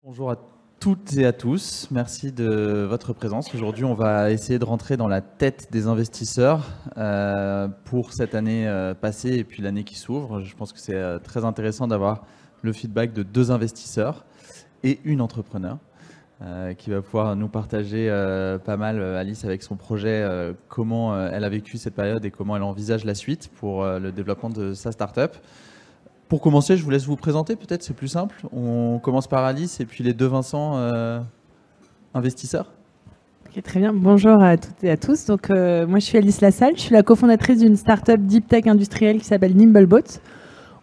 Bonjour à toutes et à tous, merci de votre présence. Aujourd'hui, on va essayer de rentrer dans la tête des investisseurs pour cette année passée et puis l'année qui s'ouvre. Je pense que c'est très intéressant d'avoir le feedback de 2 investisseurs et une entrepreneur qui va pouvoir nous partager pas mal, Alice, avec son projet, comment elle a vécu cette période et comment elle envisage la suite pour le développement de sa start-up. Pour commencer, je vous laisse vous présenter, peut-être c'est plus simple. On commence par Alice et puis les 2 Vincent, investisseurs. Okay, très bien, bonjour à toutes et à tous. Donc, moi je suis Alice Lassalle, je suis la cofondatrice d'une start-up deep tech industrielle qui s'appelle Nimblebot.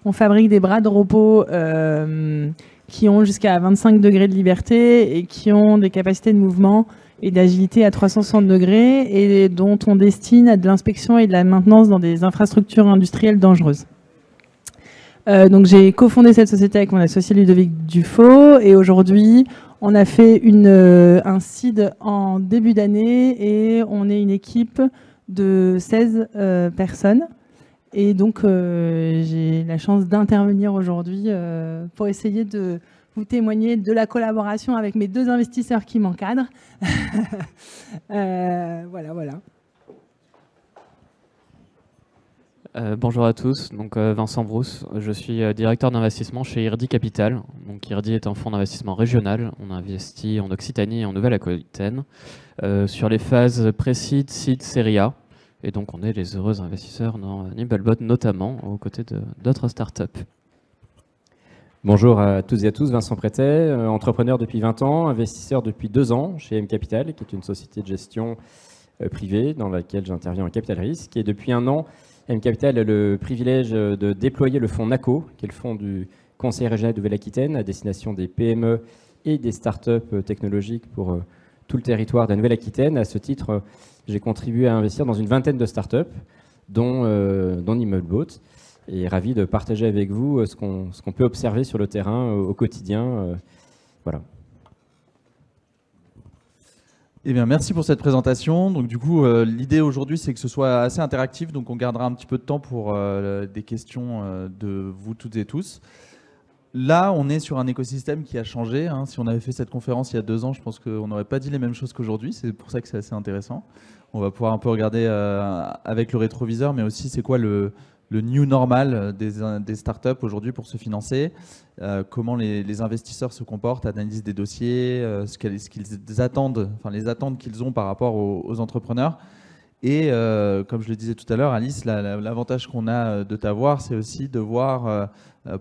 On fabrique des bras de repos qui ont jusqu'à 25 degrés de liberté et qui ont des capacités de mouvement et d'agilité à 360 degrés et dont on destine à de l'inspection et de la maintenance dans des infrastructures industrielles dangereuses. Donc j'ai cofondé cette société avec mon associé Ludovic Dufaux et aujourd'hui on a fait un seed en début d'année et on est une équipe de 16 personnes et donc j'ai la chance d'intervenir aujourd'hui pour essayer de vous témoigner de la collaboration avec mes 2 investisseurs qui m'encadrent. Voilà. Bonjour à tous, donc Vincent Brousse, je suis directeur d'investissement chez IRDI Capital. Donc IRDI est un fonds d'investissement régional, on investit en Occitanie et en Nouvelle-Aquitaine sur les phases pré-seed, seed, série A. Et donc on est les heureux investisseurs dans Nimblebot notamment, aux côtés d'autres startups. Bonjour à toutes et à tous, Vincent Prétet, entrepreneur depuis 20 ans, investisseur depuis 2 ans chez M Capital, qui est une société de gestion privée dans laquelle j'interviens en capital risque. Et depuis 1 an, M Capital a le privilège de déployer le fonds NACO, qui est le fonds du Conseil régional de Nouvelle-Aquitaine, à destination des PME et des startups technologiques pour tout le territoire de la Nouvelle-Aquitaine. À ce titre, j'ai contribué à investir dans une vingtaine de startups, dont Nimblebot, et ravi de partager avec vous ce qu'on peut observer sur le terrain au quotidien. Voilà. Eh bien, merci pour cette présentation. Donc, du coup, l'idée aujourd'hui, c'est que ce soit assez interactif. Donc, on gardera un petit peu de temps pour des questions de vous toutes et tous. Là, on est sur un écosystème qui a changé. Si on avait fait cette conférence il y a 2 ans, je pense qu'on n'aurait pas dit les mêmes choses qu'aujourd'hui. C'est pour ça que c'est assez intéressant. On va pouvoir un peu regarder avec le rétroviseur, mais aussi c'est quoi le new normal des startups aujourd'hui pour se financer, comment les investisseurs se comportent, analyse des dossiers, ce qu'ils attendent, enfin les attentes qu'ils ont par rapport aux entrepreneurs. Et comme je le disais tout à l'heure, Alice, l'avantage qu'on a de t'avoir, c'est aussi de voir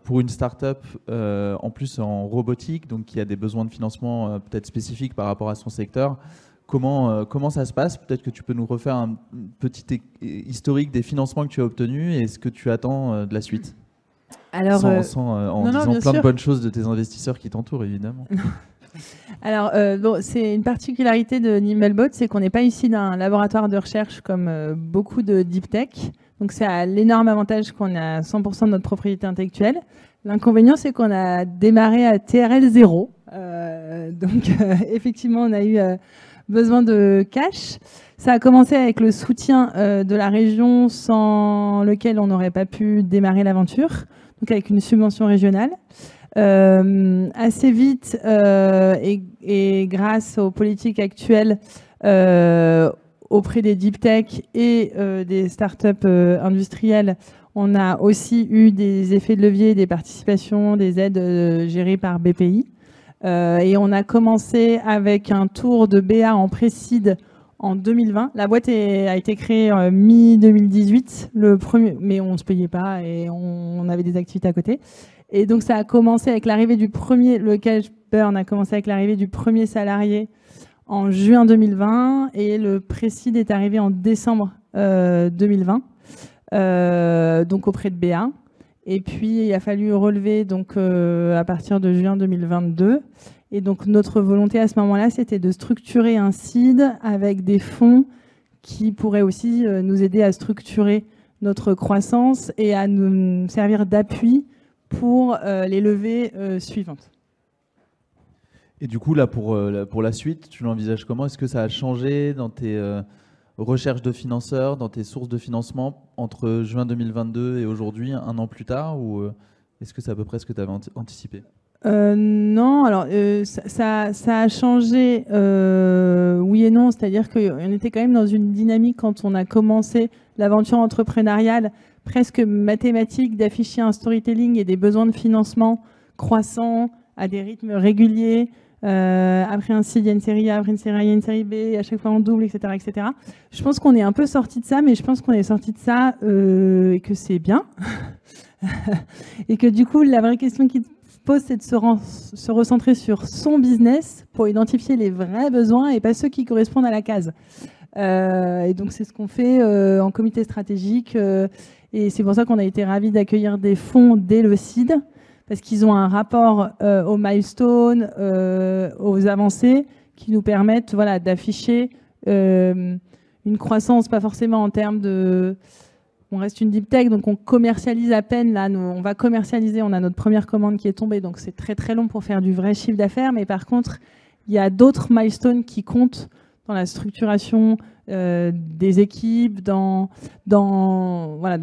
pour une startup en plus en robotique, donc qui a des besoins de financement peut-être spécifiques par rapport à son secteur. Comment ça se passe? Peut-être que tu peux nous refaire un petit historique des financements que tu as obtenus et ce que tu attends de la suite. Alors, en disant plein de bonnes choses de tes investisseurs qui t'entourent, évidemment. Alors, bon, c'est une particularité de Nimblebot, c'est qu'on n'est pas ici d'un laboratoire de recherche comme beaucoup de deep tech. Donc, ça a l'énorme avantage qu'on a 100% de notre propriété intellectuelle. L'inconvénient, c'est qu'on a démarré à TRL 0. Donc, effectivement, on a eu besoin de cash. Ça a commencé avec le soutien de la région sans lequel on n'aurait pas pu démarrer l'aventure, donc avec une subvention régionale. Assez vite et grâce aux politiques actuelles auprès des deep tech et des startups industrielles, on a aussi eu des effets de levier, des participations, des aides gérées par BPI. Et on a commencé avec un tour de BA en pré-seed en 2020. La boîte a été créée mi-2018, mais on ne se payait pas et on avait des activités à côté. Et donc ça a commencé avec l'arrivée le cash burn a commencé avec l'arrivée du premier salarié en juin 2020 et le pré-seed est arrivé en décembre 2020, donc auprès de BA. Et puis, il a fallu relever donc, à partir de juin 2022. Et donc, notre volonté à ce moment-là, c'était de structurer un seed avec des fonds qui pourraient aussi nous aider à structurer notre croissance et à nous servir d'appui pour les levées suivantes. Et du coup, là, pour la suite, tu l'envisages comment? Est-ce que ça a changé dans tes recherches de financeurs, dans tes sources de financement entre juin 2022 et aujourd'hui, 1 an plus tard, ou est-ce que c'est à peu près ce que tu avais anticipé? Non, alors ça a changé, oui et non, c'est-à-dire qu'on était quand même dans une dynamique quand on a commencé l'aventure entrepreneuriale presque mathématique d'afficher un storytelling et des besoins de financement croissants à des rythmes réguliers. Après un seed, il y a une série A, après une série A, il y a une série B, à chaque fois on double, etc., etc. Je pense qu'on est un peu sorti de ça, mais je pense qu'on est sorti de ça et que c'est bien. Et que du coup, la vraie question qui pose, c'est de se recentrer sur son business pour identifier les vrais besoins et pas ceux qui correspondent à la case. Et donc, c'est ce qu'on fait en comité stratégique. Et c'est pour ça qu'on a été ravis d'accueillir des fonds dès le seed, parce qu'ils ont un rapport aux milestones, aux avancées, qui nous permettent voilà, d'afficher une croissance, pas forcément en termes de... On reste une deep tech, donc on commercialise à peine. Là, on va commercialiser, on a notre première commande qui est tombée, donc c'est très très long pour faire du vrai chiffre d'affaires. Mais par contre, il y a d'autres milestones qui comptent dans la structuration des équipes, dans plein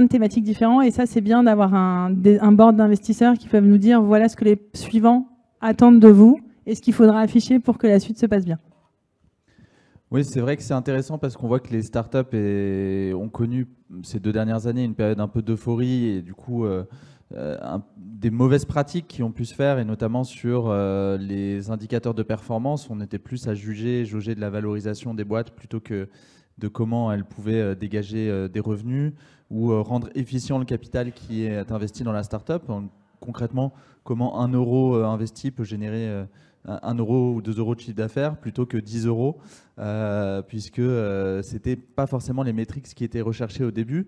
de thématiques différentes. Et ça, c'est bien d'avoir un board d'investisseurs qui peuvent nous dire voilà ce que les suivants attendent de vous et ce qu'il faudra afficher pour que la suite se passe bien. Oui, c'est vrai que c'est intéressant parce qu'on voit que les startups ont connu ces 2 dernières années une période un peu d'euphorie et du coup des mauvaises pratiques qui ont pu se faire, et notamment sur les indicateurs de performance. On était plus à jauger de la valorisation des boîtes plutôt que de comment elles pouvaient dégager des revenus ou rendre efficient le capital qui est investi dans la startup. Concrètement, comment 1 euro investi peut générer 1 euro ou 2 euros de chiffre d'affaires plutôt que 10 euros, puisque c'était pas forcément les métriques qui étaient recherchées au début,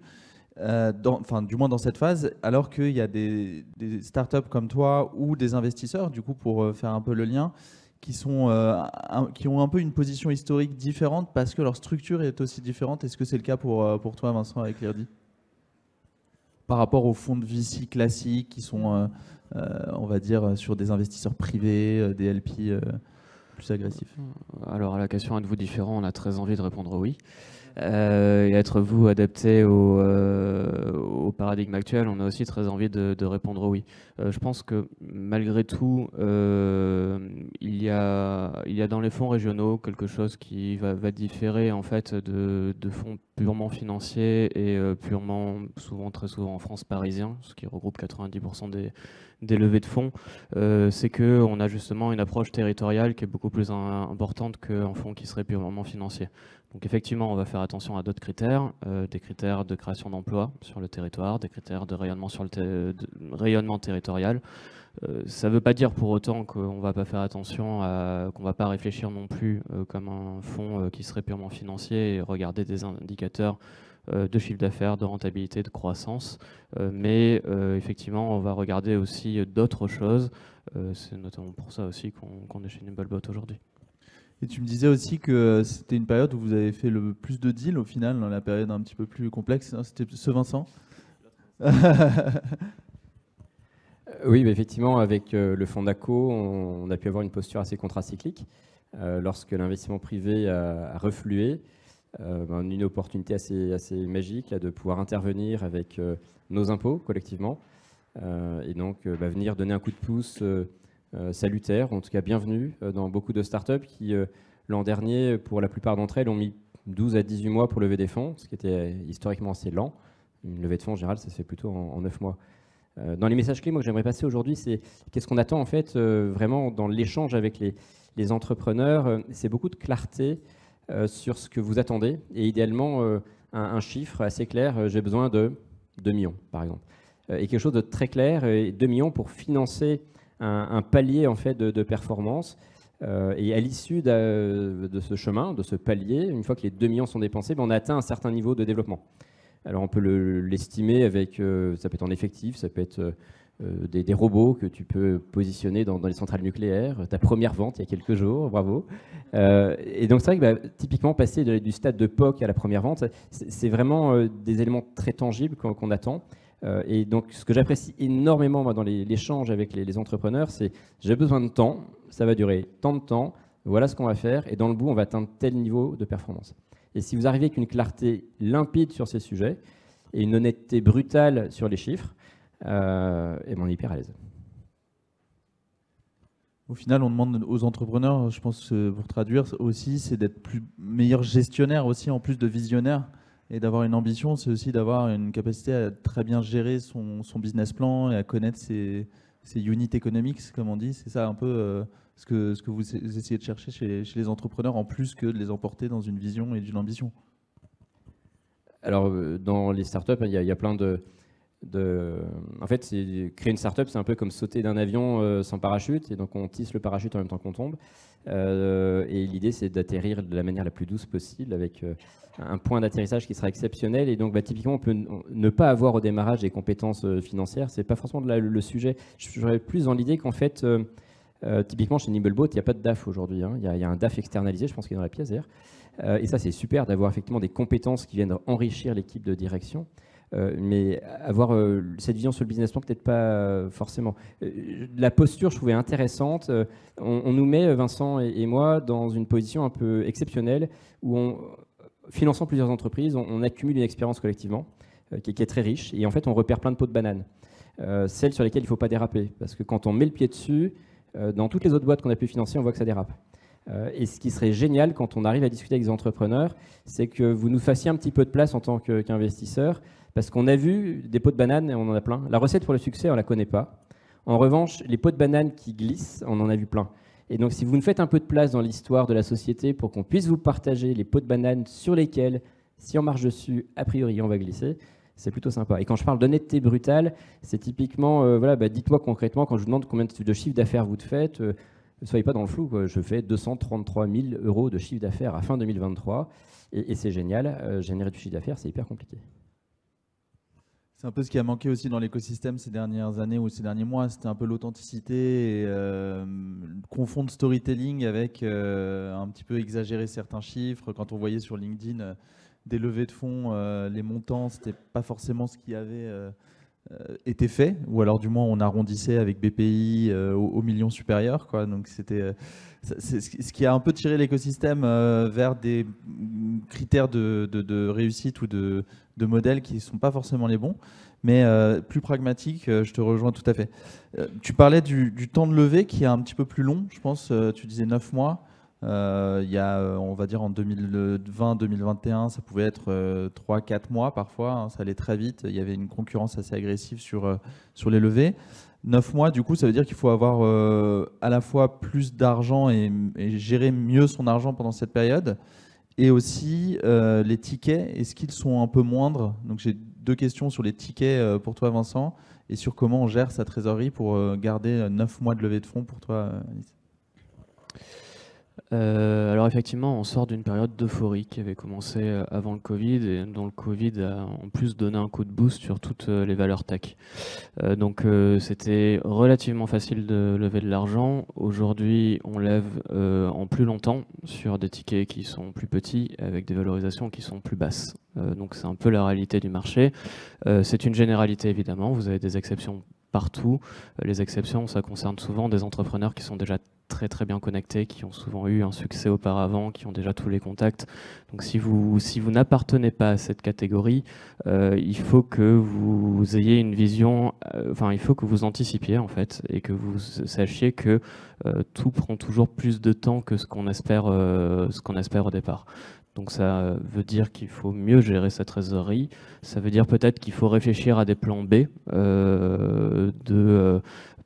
du moins dans cette phase, alors qu'il y a des startups comme toi ou des investisseurs, du coup, pour faire un peu le lien, qui ont un peu une position historique différente parce que leur structure est aussi différente. Est-ce que c'est le cas pour toi, Vincent, avec l'IRDI, par rapport aux fonds de VC classiques qui sont, on va dire, sur des investisseurs privés, des LP plus agressifs? Alors, à la question êtes-vous différent, on a très envie de répondre oui. Et êtes-vous adapté au paradigme actuel, on a aussi très envie de répondre oui. Je pense que malgré tout, il y a dans les fonds régionaux quelque chose qui va différer en fait de fonds purement financiers et très souvent en France parisien, ce qui regroupe 90% des levées de fonds. C'est qu'on a justement une approche territoriale qui est beaucoup plus importante qu'un fonds qui serait purement financier. Donc effectivement, on va faire attention à d'autres critères, des critères de création d'emplois sur le territoire, des critères de rayonnement rayonnement territorial. Ça ne veut pas dire pour autant qu'on ne va pas faire attention, qu'on ne va pas réfléchir non plus comme un fonds qui serait purement financier et regarder des indicateurs de chiffre d'affaires, de rentabilité, de croissance. Mais effectivement, on va regarder aussi d'autres choses. C'est notamment pour ça aussi qu'on est chez Nimblebot aujourd'hui. Et tu me disais aussi que c'était une période où vous avez fait le plus de deals au final, dans la période un petit peu plus complexe. C'était ce Vincent? Oui, effectivement, avec le fonds d'ACO, on a pu avoir une posture assez contracyclique. Lorsque l'investissement privé a reflué, une opportunité assez magique là, de pouvoir intervenir avec nos impôts collectivement. Et donc venir donner un coup de pouce salutaire, en tout cas bienvenue dans beaucoup de startups qui, l'an dernier, pour la plupart d'entre elles, ont mis 12 à 18 mois pour lever des fonds, ce qui était historiquement assez lent. Une levée de fonds, en général, ça se fait plutôt en 9 mois. Dans les messages clés, moi, que j'aimerais passer aujourd'hui, c'est qu'est-ce qu'on attend en fait vraiment dans l'échange avec les entrepreneurs. C'est beaucoup de clarté sur ce que vous attendez et idéalement un chiffre assez clair. J'ai besoin de 2 millions, par exemple. Et quelque chose de très clair, 2 millions pour financer un palier en fait de performance. Et à l'issue de ce chemin, de ce palier, une fois que les 2 millions sont dépensés, on a atteint un certain niveau de développement. Alors on peut l'estimer avec, ça peut être en effectif, ça peut être des robots que tu peux positionner dans les centrales nucléaires, ta première vente il y a quelques jours, bravo. Et donc c'est vrai que typiquement passer du stade de POC à la première vente, c'est vraiment des éléments très tangibles qu'on attend. Et donc ce que j'apprécie énormément moi, dans l'échange avec les entrepreneurs, c'est j'ai besoin de temps, ça va durer tant de temps, voilà ce qu'on va faire, et dans le bout on va atteindre tel niveau de performance. Et si vous arrivez avec une clarté limpide sur ces sujets et une honnêteté brutale sur les chiffres, on est hyper à l'aise. Au final, on demande aux entrepreneurs, je pense, pour traduire aussi, c'est d'être meilleurs gestionnaires aussi, en plus de visionnaires. Et d'avoir une ambition, c'est aussi d'avoir une capacité à très bien gérer son business plan et à connaître ses unit economics, comme on dit. C'est ça un peu ce que vous essayez de chercher chez les entrepreneurs, en plus que de les emporter dans une vision et d'une ambition. Alors, dans les startups, il y a plein en fait, créer une startup, c'est un peu comme sauter d'un avion sans parachute. Et donc, on tisse le parachute en même temps qu'on tombe. Et l'idée, c'est d'atterrir de la manière la plus douce possible, avec un point d'atterrissage qui sera exceptionnel. Et donc, typiquement, on peut ne pas avoir au démarrage des compétences financières. C'est pas forcément le sujet. J'aurais plus dans l'idée qu'en fait, typiquement, chez Nimblebot, il n'y a pas de DAF aujourd'hui. Hein. Il y a un DAF externalisé, je pense qu'il est dans la pièce d'ailleurs. Et ça, c'est super d'avoir effectivement des compétences qui viennent enrichir l'équipe de direction. Mais avoir cette vision sur le business plan, peut-être pas forcément. La posture, je trouvais intéressante. On nous met, Vincent et moi, dans une position un peu exceptionnelle où, finançant plusieurs entreprises, on accumule une expérience collectivement qui est très riche. Et en fait, on repère plein de pots de banane. Celles sur lesquelles il ne faut pas déraper. Parce que quand on met le pied dessus, dans toutes les autres boîtes qu'on a pu financer, on voit que ça dérape. Et ce qui serait génial quand on arrive à discuter avec des entrepreneurs, c'est que vous nous fassiez un petit peu de place en tant qu'investisseur. Parce qu'on a vu des pots de banane, et on en a plein. La recette pour le succès, on ne la connaît pas. En revanche, les pots de banane qui glissent, on en a vu plein. Et donc, si vous nous faites un peu de place dans l'histoire de la société pour qu'on puisse vous partager les pots de banane sur lesquels, si on marche dessus, a priori, on va glisser, c'est plutôt sympa. Et quand je parle d'honnêteté brutale, c'est typiquement, dites-moi concrètement, quand je vous demande combien de chiffre d'affaires vous faites, ne soyez pas dans le flou, quoi. Je fais 233 000 € de chiffre d'affaires à fin 2023. Et c'est génial. Générer du chiffre d'affaires, c'est hyper compliqué. C'est un peu ce qui a manqué aussi dans l'écosystème ces dernières années ou ces derniers mois. C'était un peu l'authenticité et confondre storytelling avec un petit peu exagérer certains chiffres. Quand on voyait sur LinkedIn des levées de fonds, les montants, c'était pas forcément ce qui avait été fait. Ou alors du moins on arrondissait avec BPI au million supérieur, quoi. Donc c'était ce qui a un peu tiré l'écosystème vers des critères de réussite ou de modèles qui ne sont pas forcément les bons, mais plus pragmatiques, je te rejoins tout à fait. Tu parlais du temps de levée qui est un petit peu plus long, je pense, tu disais 9 mois. Il y a, on va dire en 2020-2021, ça pouvait être 3-4 mois parfois, hein, ça allait très vite, il y avait une concurrence assez agressive sur les levées. 9 mois, du coup, ça veut dire qu'il faut avoir à la fois plus d'argent et gérer mieux son argent pendant cette période. Et aussi, les tickets, est-ce qu'ils sont un peu moindres? Donc j'ai 2 questions sur les tickets pour toi, Vincent, et sur comment on gère sa trésorerie pour garder 9 mois de levée de fonds pour toi, Alice. Alors effectivement, on sort d'une période d'euphorie qui avait commencé avant le Covid et dont le Covid a en plus donné un coup de boost sur toutes les valeurs tech. Donc c'était relativement facile de lever de l'argent. Aujourd'hui, on lève en plus longtemps sur des tickets qui sont plus petits avec des valorisations qui sont plus basses. Donc c'est un peu la réalité du marché. C'est une généralité évidemment, vous avez des exceptions partout. Les exceptions, ça concerne souvent des entrepreneurs qui sont déjà très très bien connectés, qui ont souvent eu un succès auparavant, qui ont déjà tous les contacts. Donc si vous n'appartenez pas à cette catégorie, il faut que vous ayez une vision, il faut que vous anticipiez en fait, et que vous sachiez que tout prend toujours plus de temps que ce qu'on espère au départ. Donc ça veut dire qu'il faut mieux gérer sa trésorerie. Ça veut dire peut-être qu'il faut réfléchir à des plans B,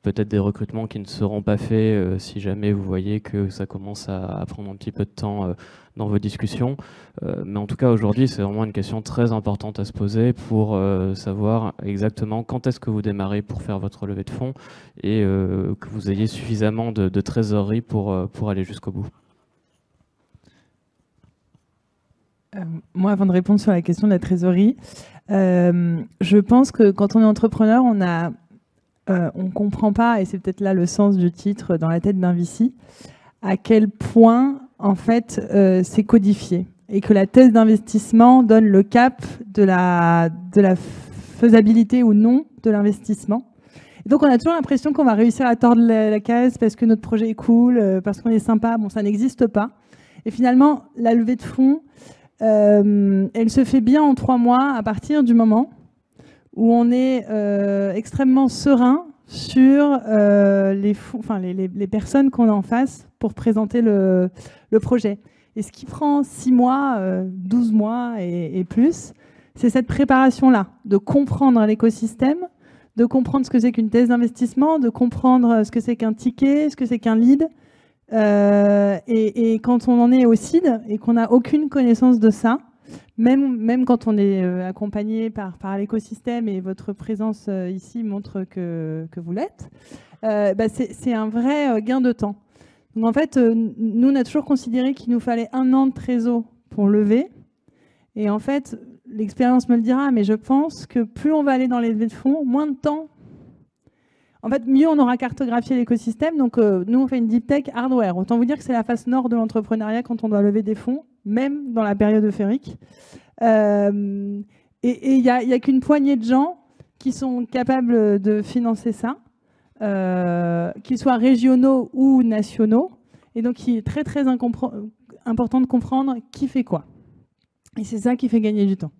peut-être des recrutements qui ne seront pas faits si jamais vous voyez que ça commence à prendre un petit peu de temps dans vos discussions. Mais en tout cas, aujourd'hui, c'est vraiment une question très importante à se poser pour savoir exactement quand est-ce que vous démarrez pour faire votre levée de fonds et que vous ayez suffisamment de trésorerie pour aller jusqu'au bout. Moi, avant de répondre sur la question de la trésorerie, je pense que quand on est entrepreneur, on ne comprend pas, et c'est peut-être là le sens du titre dans la tête d'un VC, à quel point en fait c'est codifié et que la thèse d'investissement donne le cap de la faisabilité ou non de l'investissement. Et donc on a toujours l'impression qu'on va réussir à tordre la case parce que notre projet est cool, parce qu'on est sympa. Bon, ça n'existe pas. Et finalement, la levée de fonds, elle se fait bien en 3 mois à partir du moment où on est extrêmement serein sur les personnes qu'on a en face pour présenter le projet. Et ce qui prend 6 mois, 12 mois et plus, c'est cette préparation-là, de comprendre l'écosystème, de comprendre ce que c'est qu'une thèse d'investissement, de comprendre ce que c'est qu'un ticket, ce que c'est qu'un lead. Et quand on en est au seed et qu'on n'a aucune connaissance de ça, même quand on est accompagné par l'écosystème et votre présence ici montre que vous l'êtes, c'est un vrai gain de temps. Donc en fait, nous, on a toujours considéré qu'il nous fallait 1 an de trésor pour lever. Et en fait, l'expérience me le dira, mais je pense que plus on va aller dans les levées de fonds, moins de temps. En fait, mieux on aura cartographié l'écosystème. Donc nous, on fait une deep tech hardware. Autant vous dire que c'est la face nord de l'entrepreneuriat quand on doit lever des fonds, même dans la période euphorique. Et il n'y a qu'une poignée de gens qui sont capables de financer ça. Qu'ils soient régionaux ou nationaux. Et donc, il est très, très important de comprendre qui fait quoi. Et c'est ça qui fait gagner du temps.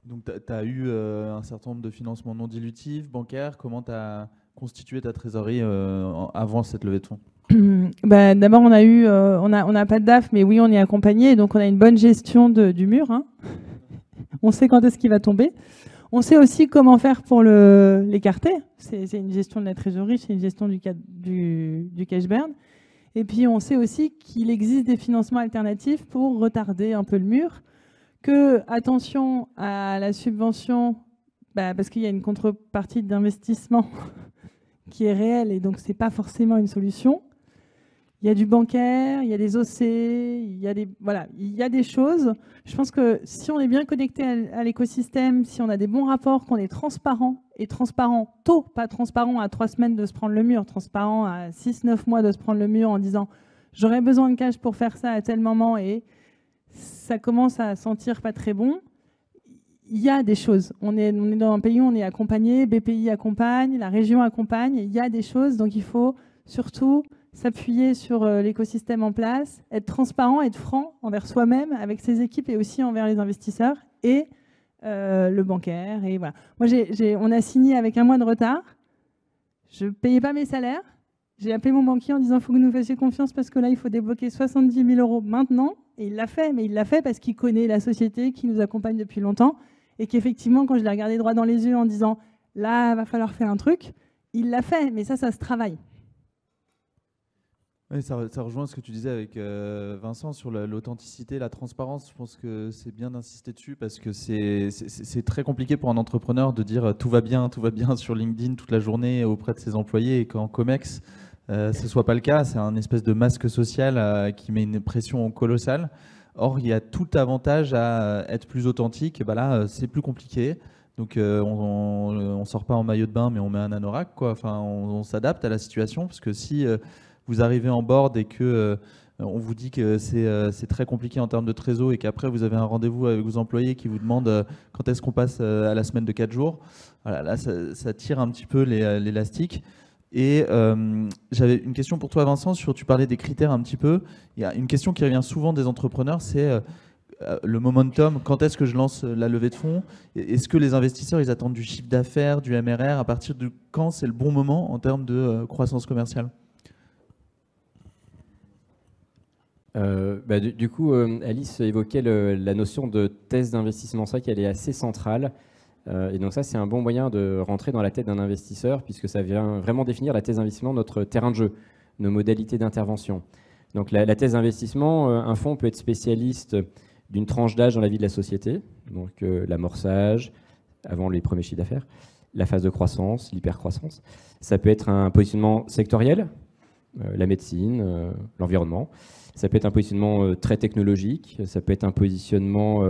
Donc, tu as eu un certain nombre de financements non dilutifs, bancaires. Comment tu as constitué ta trésorerie avant cette levée de fonds? D'abord, on n'a pas de DAF, mais oui, on est accompagné. Donc, on a une bonne gestion du mur. Hein. On sait quand est-ce qu'il va tomber. On sait aussi comment faire pour l'écarter. C'est une gestion de la trésorerie, c'est une gestion du cash burn. Et puis, on sait aussi qu'il existe des financements alternatifs pour retarder un peu le mur. Que, attention à la subvention, parce qu'il y a une contrepartie d'investissement qui est réelle et donc ce n'est pas forcément une solution. Il y a du bancaire, il y a des OC, il y a des choses. Je pense que si on est bien connecté à l'écosystème, si on a des bons rapports, qu'on est transparent, et transparent tôt, pas transparent à 3 semaines de se prendre le mur, transparent à 6-9 mois de se prendre le mur en disant « j'aurais besoin de cash pour faire ça à tel moment » et ça commence à sentir pas très bon. Il y a des choses. On est dans un pays où on est accompagné, BPI accompagne, la région accompagne, il y a des choses, donc il faut surtout s'appuyer sur l'écosystème en place, être transparent, être franc envers soi-même, avec ses équipes et aussi envers les investisseurs et le bancaire. Et voilà. Moi, on a signé avec 1 mois de retard. Je ne payais pas mes salaires. J'ai appelé mon banquier en disant « il faut que vous nous fassiez confiance parce que là, il faut débloquer 70 000 € maintenant ». Et il l'a fait, mais il l'a fait parce qu'il connaît la société qui nous accompagne depuis longtemps et qu'effectivement, quand je l'ai regardé droit dans les yeux en disant « là, il va falloir faire un truc », il l'a fait, mais ça se travaille. Oui, ça rejoint ce que tu disais avec Vincent sur l'authenticité, la transparence. Je pense que c'est bien d'insister dessus parce que c'est très compliqué pour un entrepreneur de dire tout va bien sur LinkedIn toute la journée auprès de ses employés et qu'en COMEX, ce soit pas le cas. C'est un espèce de masque social qui met une pression colossale. Or, il y a tout avantage à être plus authentique. Et là, c'est plus compliqué. Donc, on sort pas en maillot de bain, mais on met un anorak, quoi. Enfin, on s'adapte à la situation parce que si vous arrivez en board et que on vous dit que c'est très compliqué en termes de trésor et qu'après vous avez un rendez-vous avec vos employés qui vous demandent quand est-ce qu'on passe à la semaine de 4 jours, voilà, là ça tire un petit peu l'élastique. Et j'avais une question pour toi, Vincent, tu parlais des critères un petit peu. Il y a une question qui revient souvent des entrepreneurs, c'est le momentum. Quand est-ce que je lance la levée de fonds? Est-ce que les investisseurs ils attendent du chiffre d'affaires, du MRR? À partir de quand c'est le bon moment en termes de croissance commerciale? Du coup, Alice évoquait la notion de thèse d'investissement. C'est vrai qu'elle est assez centrale. Et donc ça, c'est un bon moyen de rentrer dans la tête d'un investisseur puisque ça vient vraiment définir la thèse d'investissement, notre terrain de jeu, nos modalités d'intervention. Donc la thèse d'investissement, un fonds peut être spécialiste d'une tranche d'âge dans la vie de la société, donc l'amorçage, avant les premiers chiffres d'affaires, la phase de croissance, l'hypercroissance. Ça peut être un positionnement sectoriel, la médecine, l'environnement. Ça peut être un positionnement très technologique, ça peut être un positionnement...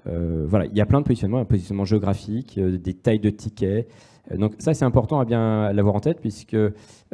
voilà, il y a plein de positionnements, un positionnement géographique, des tailles de tickets. Donc ça, c'est important à bien l'avoir en tête, puisque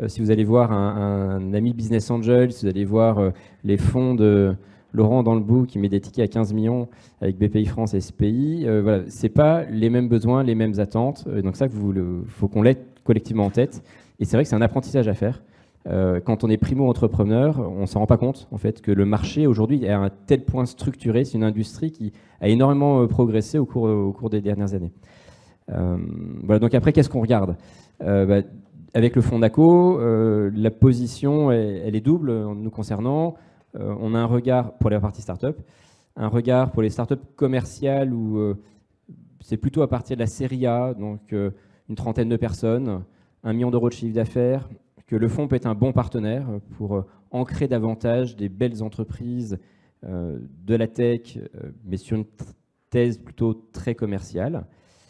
si vous allez voir un ami business angel, si vous allez voir les fonds de Laurent dans le bout qui met des tickets à 15 millions avec BPI France et SPI, voilà, c'est pas les mêmes besoins, les mêmes attentes. Donc ça, faut qu'on l'ait collectivement en tête. Et c'est vrai que c'est un apprentissage à faire. Quand on est primo-entrepreneur, on ne s'en rend pas compte en fait, que le marché aujourd'hui est à un tel point structuré. C'est une industrie qui a énormément progressé au cours des dernières années. Voilà, donc après, qu'est-ce qu'on regarde? Avec le fonds NACO, la position, elle est double nous concernant. On a un regard pour la partie start-up, un regard pour les start-up commerciales où c'est plutôt à partir de la série A, donc une trentaine de personnes, 1 million d'euros de chiffre d'affaires, que le fonds peut être un bon partenaire pour ancrer davantage des belles entreprises de la tech, mais sur une thèse plutôt très commerciale.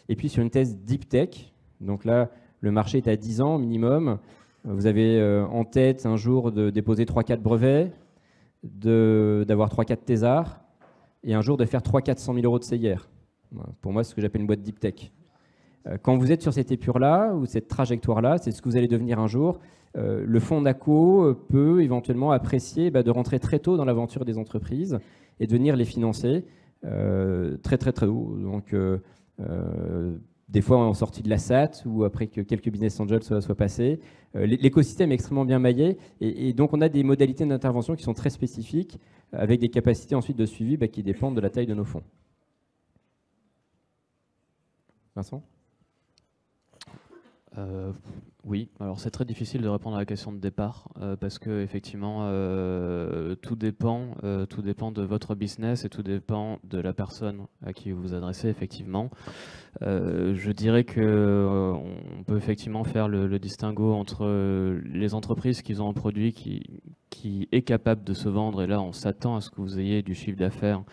Et puis sur une thèse deep tech, donc là, le marché est à 10 ans minimum. Vous avez en tête un jour de déposer 3-4 brevets, d'avoir 3-4 thésards, et un jour de faire 300-400 000 euros de CIR. Voilà, pour moi, c'est ce que j'appelle une boîte deep tech. Quand vous êtes sur cette épure-là, ou cette trajectoire-là, c'est ce que vous allez devenir un jour, le fonds NACO peut éventuellement apprécier de rentrer très tôt dans l'aventure des entreprises et de venir les financer très très tôt. Donc, des fois en sortie de la SAT ou après que quelques business angels soient passés. L'écosystème est extrêmement bien maillé et donc on a des modalités d'intervention qui sont très spécifiques avec des capacités ensuite de suivi qui dépendent de la taille de nos fonds. Vincent ? Oui, alors c'est très difficile de répondre à la question de départ parce que effectivement tout dépend de votre business et tout dépend de la personne à qui vous vous adressez effectivement. Je dirais que on peut effectivement faire le distinguo entre les entreprises qui ont un produit qui est capable de se vendre et là on s'attend à ce que vous ayez du chiffre d'affaires.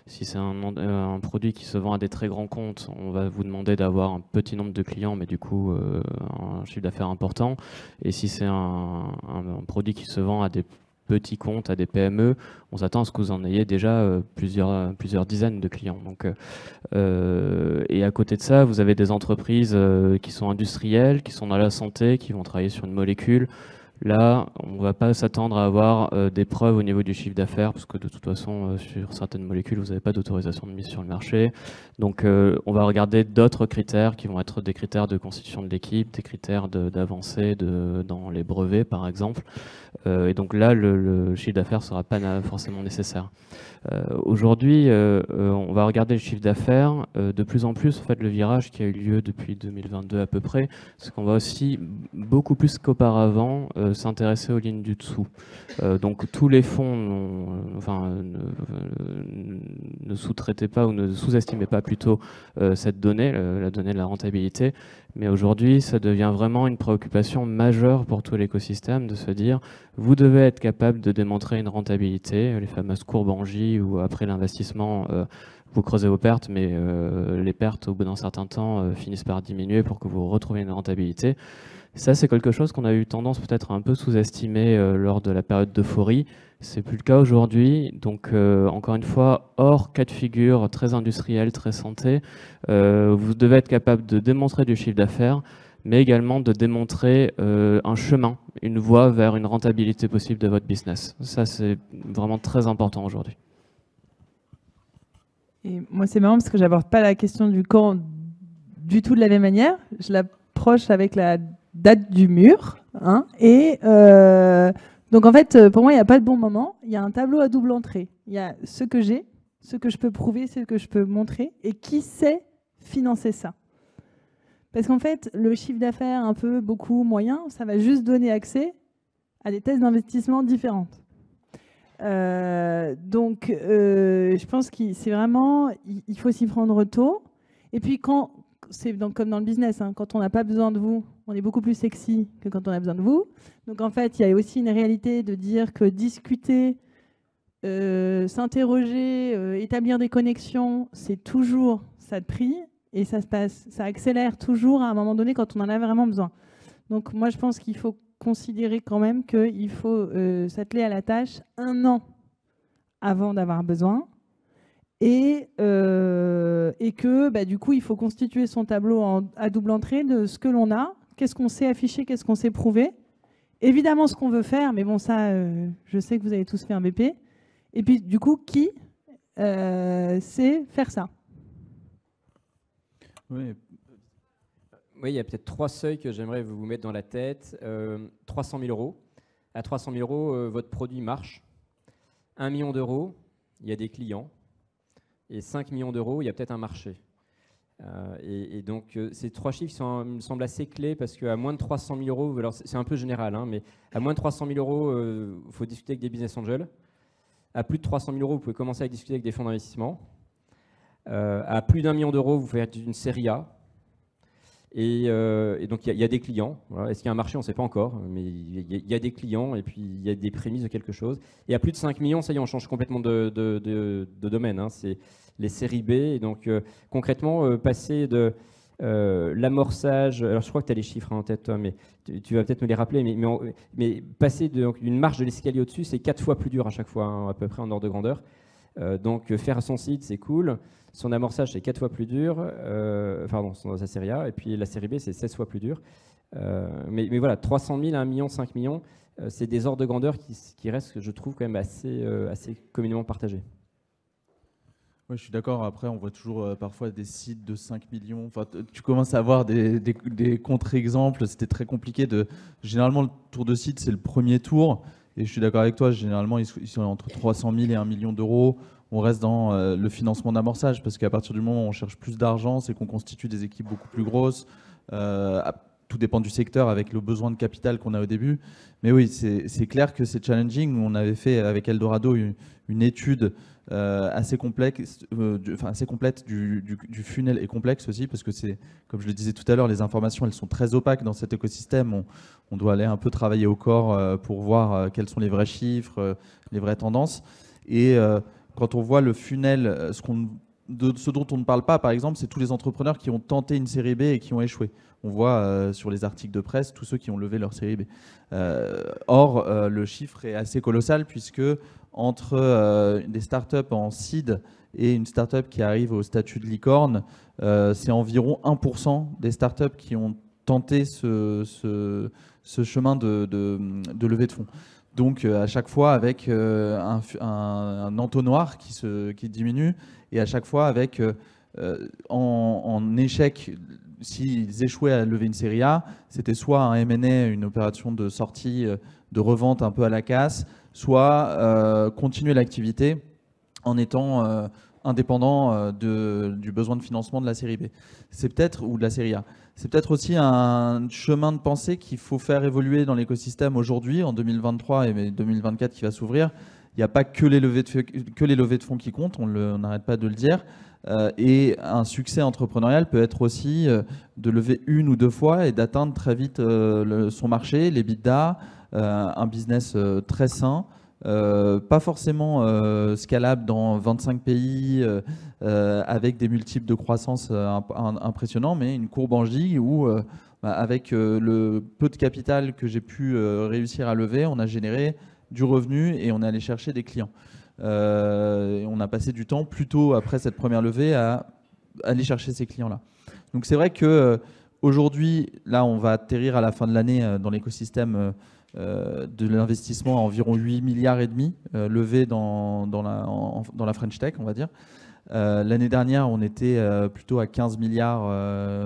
Si c'est un produit qui se vend à des très grands comptes, on va vous demander d'avoir un petit nombre de clients, mais du coup un chiffre d'affaires important. Et si c'est un produit qui se vend à des petits comptes, à des PME, on s'attend à ce que vous en ayez déjà plusieurs dizaines de clients. Donc, et à côté de ça, vous avez des entreprises qui sont industrielles, qui sont dans la santé, qui vont travailler sur une molécule. Là, on ne va pas s'attendre à avoir des preuves au niveau du chiffre d'affaires, parce que de toute façon, sur certaines molécules, vous n'avez pas d'autorisation de mise sur le marché. Donc, on va regarder d'autres critères qui vont être des critères de constitution de l'équipe, des critères d'avancée dans les brevets, par exemple. Et donc là, le chiffre d'affaires ne sera pas forcément nécessaire. Aujourd'hui, on va regarder le chiffre d'affaires. De plus en plus, en fait, le virage qui a eu lieu depuis 2022 à peu près, c'est qu'on va aussi, beaucoup plus qu'auparavant, s'intéresser aux lignes du dessous. Donc tous les fonds ne sous-traitaient pas ou ne sous-estimaient pas plutôt cette donnée, la donnée de la rentabilité. Mais aujourd'hui, ça devient vraiment une préoccupation majeure pour tout l'écosystème de se dire, vous devez être capable de démontrer une rentabilité, les fameuses courbes en J, où après l'investissement, vous creusez vos pertes, mais les pertes, au bout d'un certain temps, finissent par diminuer pour que vous retrouviez une rentabilité. Ça, c'est quelque chose qu'on a eu tendance peut-être à un peu sous-estimer lors de la période d'euphorie. C'est plus le cas aujourd'hui. Donc, encore une fois, hors cas de figure très industriel, très santé, vous devez être capable de démontrer du chiffre d'affaires, mais également de démontrer un chemin, une voie vers une rentabilité possible de votre business. Ça, c'est vraiment très important aujourd'hui. Et moi, c'est marrant parce que j'aborde pas la question du quand du tout de la même manière. Je l'approche avec la date du mur. Et donc, en fait, pour moi, il n'y a pas de bon moment. Il y a un tableau à double entrée. Il y a ce que j'ai, ce que je peux prouver, ce que je peux montrer, et qui sait financer ça. Parce qu'en fait, le chiffre d'affaires un peu, beaucoup, moyen, ça va juste donner accès à des thèses d'investissement différentes. Donc, je pense que c'est vraiment, il faut s'y prendre tôt. Et puis, quand c'est comme dans le business, quand on n'a pas besoin de vous, on est beaucoup plus sexy que quand on a besoin de vous. Donc, en fait, il y a aussi une réalité de dire que discuter, s'interroger, établir des connexions, c'est toujours ça de prix. Et ça accélère toujours à un moment donné quand on en a vraiment besoin. Donc moi, je pense qu'il faut considérer quand même qu'il faut s'atteler à la tâche 1 an avant d'avoir besoin et que du coup, il faut constituer son tableau à double entrée de ce que l'on a, qu'est-ce qu'on sait afficher, qu'est-ce qu'on sait prouver. Évidemment, ce qu'on veut faire, mais bon, ça, je sais que vous avez tous fait un BP. Et puis, du coup, qui sait faire ça ? Oui. Oui, il y a peut-être 3 seuils que j'aimerais vous mettre dans la tête. 300 000 euros. À 300 000 euros, votre produit marche. 1 million d'euros, il y a des clients. Et 5 millions d'euros, il y a peut-être un marché. Et donc, ces 3 chiffres me semblent assez clés parce qu'à moins de 300 000 euros, alors c'est un peu général, hein, mais à moins de 300 000 euros, il faut discuter avec des business angels. À plus de 300 000 euros, vous pouvez commencer à discuter avec des fonds d'investissement. À plus d'1 million d'euros, vous faites une série A. Et donc, il y a des clients. Voilà. Est-ce qu'il y a un marché? On ne sait pas encore, mais il y a des clients et puis il y a des prémices de quelque chose. Et à plus de 5 millions, ça y est, on change complètement de domaine. Hein. C'est les séries B. Et donc, concrètement, passer de l'amorçage, alors je crois que tu as les chiffres en tête, toi, mais tu vas peut-être me les rappeler, mais passer d'une marge de l'escalier au-dessus, c'est 4 fois plus dur à chaque fois, hein, à peu près en ordre de grandeur. Donc, faire son site, c'est cool. Son amorçage, c'est 4 fois plus dur. Pardon, sa série A. Et puis la série B, c'est 16 fois plus dur. Mais voilà, 300 000 à 1 million, 5 millions, c'est des ordres de grandeur qui restent, je trouve, quand même assez communément partagés. Oui, je suis d'accord. Après, on voit toujours parfois des sites de 5 millions. Enfin, tu commences à avoir des contre-exemples. C'était très compliqué. Généralement, le tour de site, c'est le premier tour. Et je suis d'accord avec toi. Généralement, ils sont entre 300 000 et 1 million d'euros. On reste dans le financement d'amorçage parce qu'à partir du moment où on cherche plus d'argent, c'est qu'on constitue des équipes beaucoup plus grosses. Tout dépend du secteur avec le besoin de capital qu'on a au début. Mais oui, c'est clair que c'est challenging. On avait fait avec Eldorado une étude assez complexe, assez complète du funnel et complexe aussi parce que c'est, comme je le disais tout à l'heure, les informations elles sont très opaques dans cet écosystème. On doit aller un peu travailler au corps pour voir quels sont les vrais chiffres, les vraies tendances. Et quand on voit le funnel, ce dont on ne parle pas, par exemple, c'est tous les entrepreneurs qui ont tenté une série B et qui ont échoué. On voit sur les articles de presse tous ceux qui ont levé leur série B. Or, le chiffre est assez colossal puisque entre des startups en seed et une startup qui arrive au statut de licorne, c'est environ 1% des startups qui ont tenté ce chemin de levée de fonds. Donc à chaque fois avec un entonnoir qui diminue et à chaque fois avec en échec, s'ils échouaient à lever une série A, c'était soit un M&A, une opération de sortie, de revente un peu à la casse, soit continuer l'activité en étant indépendant du besoin de financement de la série B. C'est peut-être, ou de la série A. C'est peut-être aussi un chemin de pensée qu'il faut faire évoluer dans l'écosystème aujourd'hui, en 2023 et 2024 qui va s'ouvrir. Il n'y a pas que les levées de fonds qui comptent, on n'arrête pas de le dire. Et un succès entrepreneurial peut être aussi de lever 1 ou 2 fois et d'atteindre très vite son marché, les l'EBITDA, un business très sain. Pas forcément scalable dans 25 pays avec des multiples de croissance impressionnants, mais une courbe en J où avec le peu de capital que j'ai pu réussir à lever, on a généré du revenu et on est allé chercher des clients. On a passé du temps plutôt après cette première levée à aller chercher ces clients-là. Donc c'est vrai que aujourd'hui, là on va atterrir à la fin de l'année dans l'écosystème de l'investissement à environ 8 milliards et demi levés dans la French Tech, on va dire. L'année dernière, on était plutôt à 15 milliards,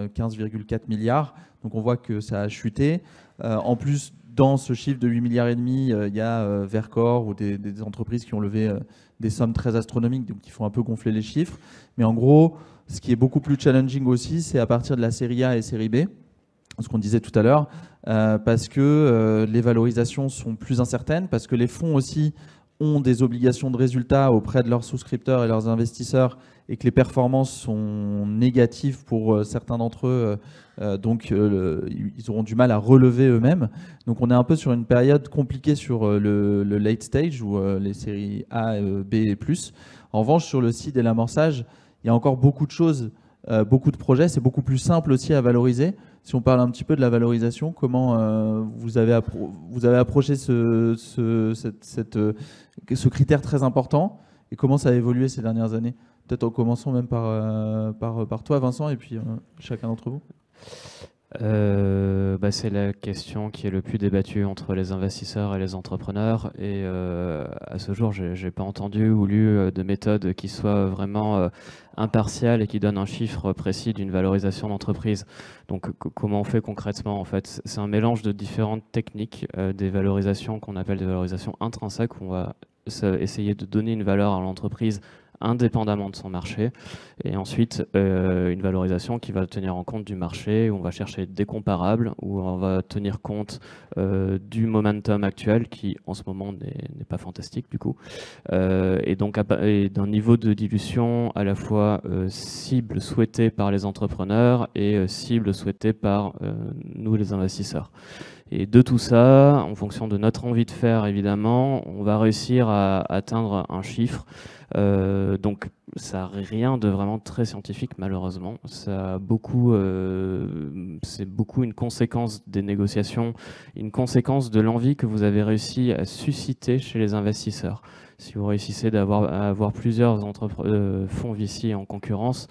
15,4 milliards. Donc on voit que ça a chuté. En plus, dans ce chiffre de 8 milliards et demi, il y a Vercor ou des entreprises qui ont levé des sommes très astronomiques, donc qui font un peu gonfler les chiffres. Mais en gros, ce qui est beaucoup plus challenging aussi, c'est à partir de la série A et série B, ce qu'on disait tout à l'heure, parce que les valorisations sont plus incertaines, parce que les fonds aussi ont des obligations de résultats auprès de leurs souscripteurs et leurs investisseurs et que les performances sont négatives pour certains d'entre eux, donc ils auront du mal à relever eux-mêmes. Donc on est un peu sur une période compliquée sur le late stage ou les séries A, B et plus. En revanche, sur le seed et l'amorçage, il y a encore beaucoup de choses, beaucoup de projets. C'est beaucoup plus simple aussi à valoriser. Si on parle un petit peu de la valorisation, comment vous avez approché ce critère très important et comment ça a évolué ces dernières années? Peut-être en commençant même par toi, Vincent, et puis chacun d'entre vous. C'est la question qui est le plus débattue entre les investisseurs et les entrepreneurs. Et à ce jour, j'ai pas entendu ou lu de méthode qui soit vraiment impartiale et qui donne un chiffre précis d'une valorisation d'entreprise. Donc, comment on fait concrètement? En fait, c'est un mélange de différentes techniques, des valorisations qu'on appelle des valorisations intrinsèques, où on va essayer de donner une valeur à l'entreprise indépendamment de son marché. Et ensuite, une valorisation qui va tenir en compte du marché, où on va chercher des comparables, où on va tenir compte du momentum actuel, qui en ce moment n'est pas fantastique du coup. Et donc d'un niveau de dilution à la fois cible souhaitée par les entrepreneurs et cible souhaitée par nous les investisseurs. Et de tout ça, en fonction de notre envie de faire, évidemment, on va réussir à atteindre un chiffre. Donc, ça n'a rien de vraiment très scientifique, malheureusement. Ça a c'est beaucoup une conséquence des négociations, une conséquence de l'envie que vous avez réussi à susciter chez les investisseurs. Si vous réussissez à avoir plusieurs fonds VC en concurrence,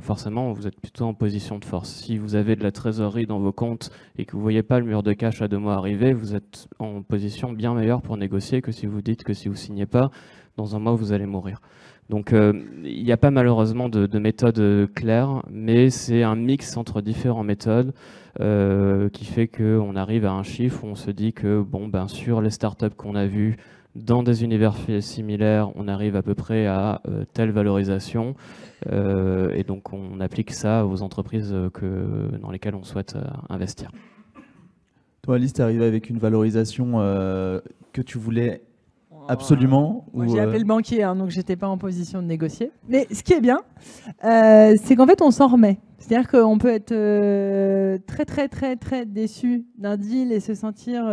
forcément, vous êtes plutôt en position de force. Si vous avez de la trésorerie dans vos comptes et que vous ne voyez pas le mur de cash à 2 mois arriver, vous êtes en position bien meilleure pour négocier que si vous dites que si vous ne signez pas, dans un mois, vous allez mourir. Donc, il n'y a pas malheureusement de méthode claire, mais c'est un mix entre différentes méthodes qui fait qu'on arrive à un chiffre où on se dit que, sur les startups qu'on a vues, dans des univers similaires, on arrive à peu près à telle valorisation. Et donc, on applique ça aux entreprises dans lesquelles on souhaite investir. Toi, Alice, tu es arrivé avec une valorisation que tu voulais absolument. Moi, j'ai appelé le banquier, hein, donc j'étais pas en position de négocier. Mais ce qui est bien, c'est qu'en fait, on s'en remet. C'est-à-dire qu'on peut être très, très, très, très déçu d'un deal et se sentir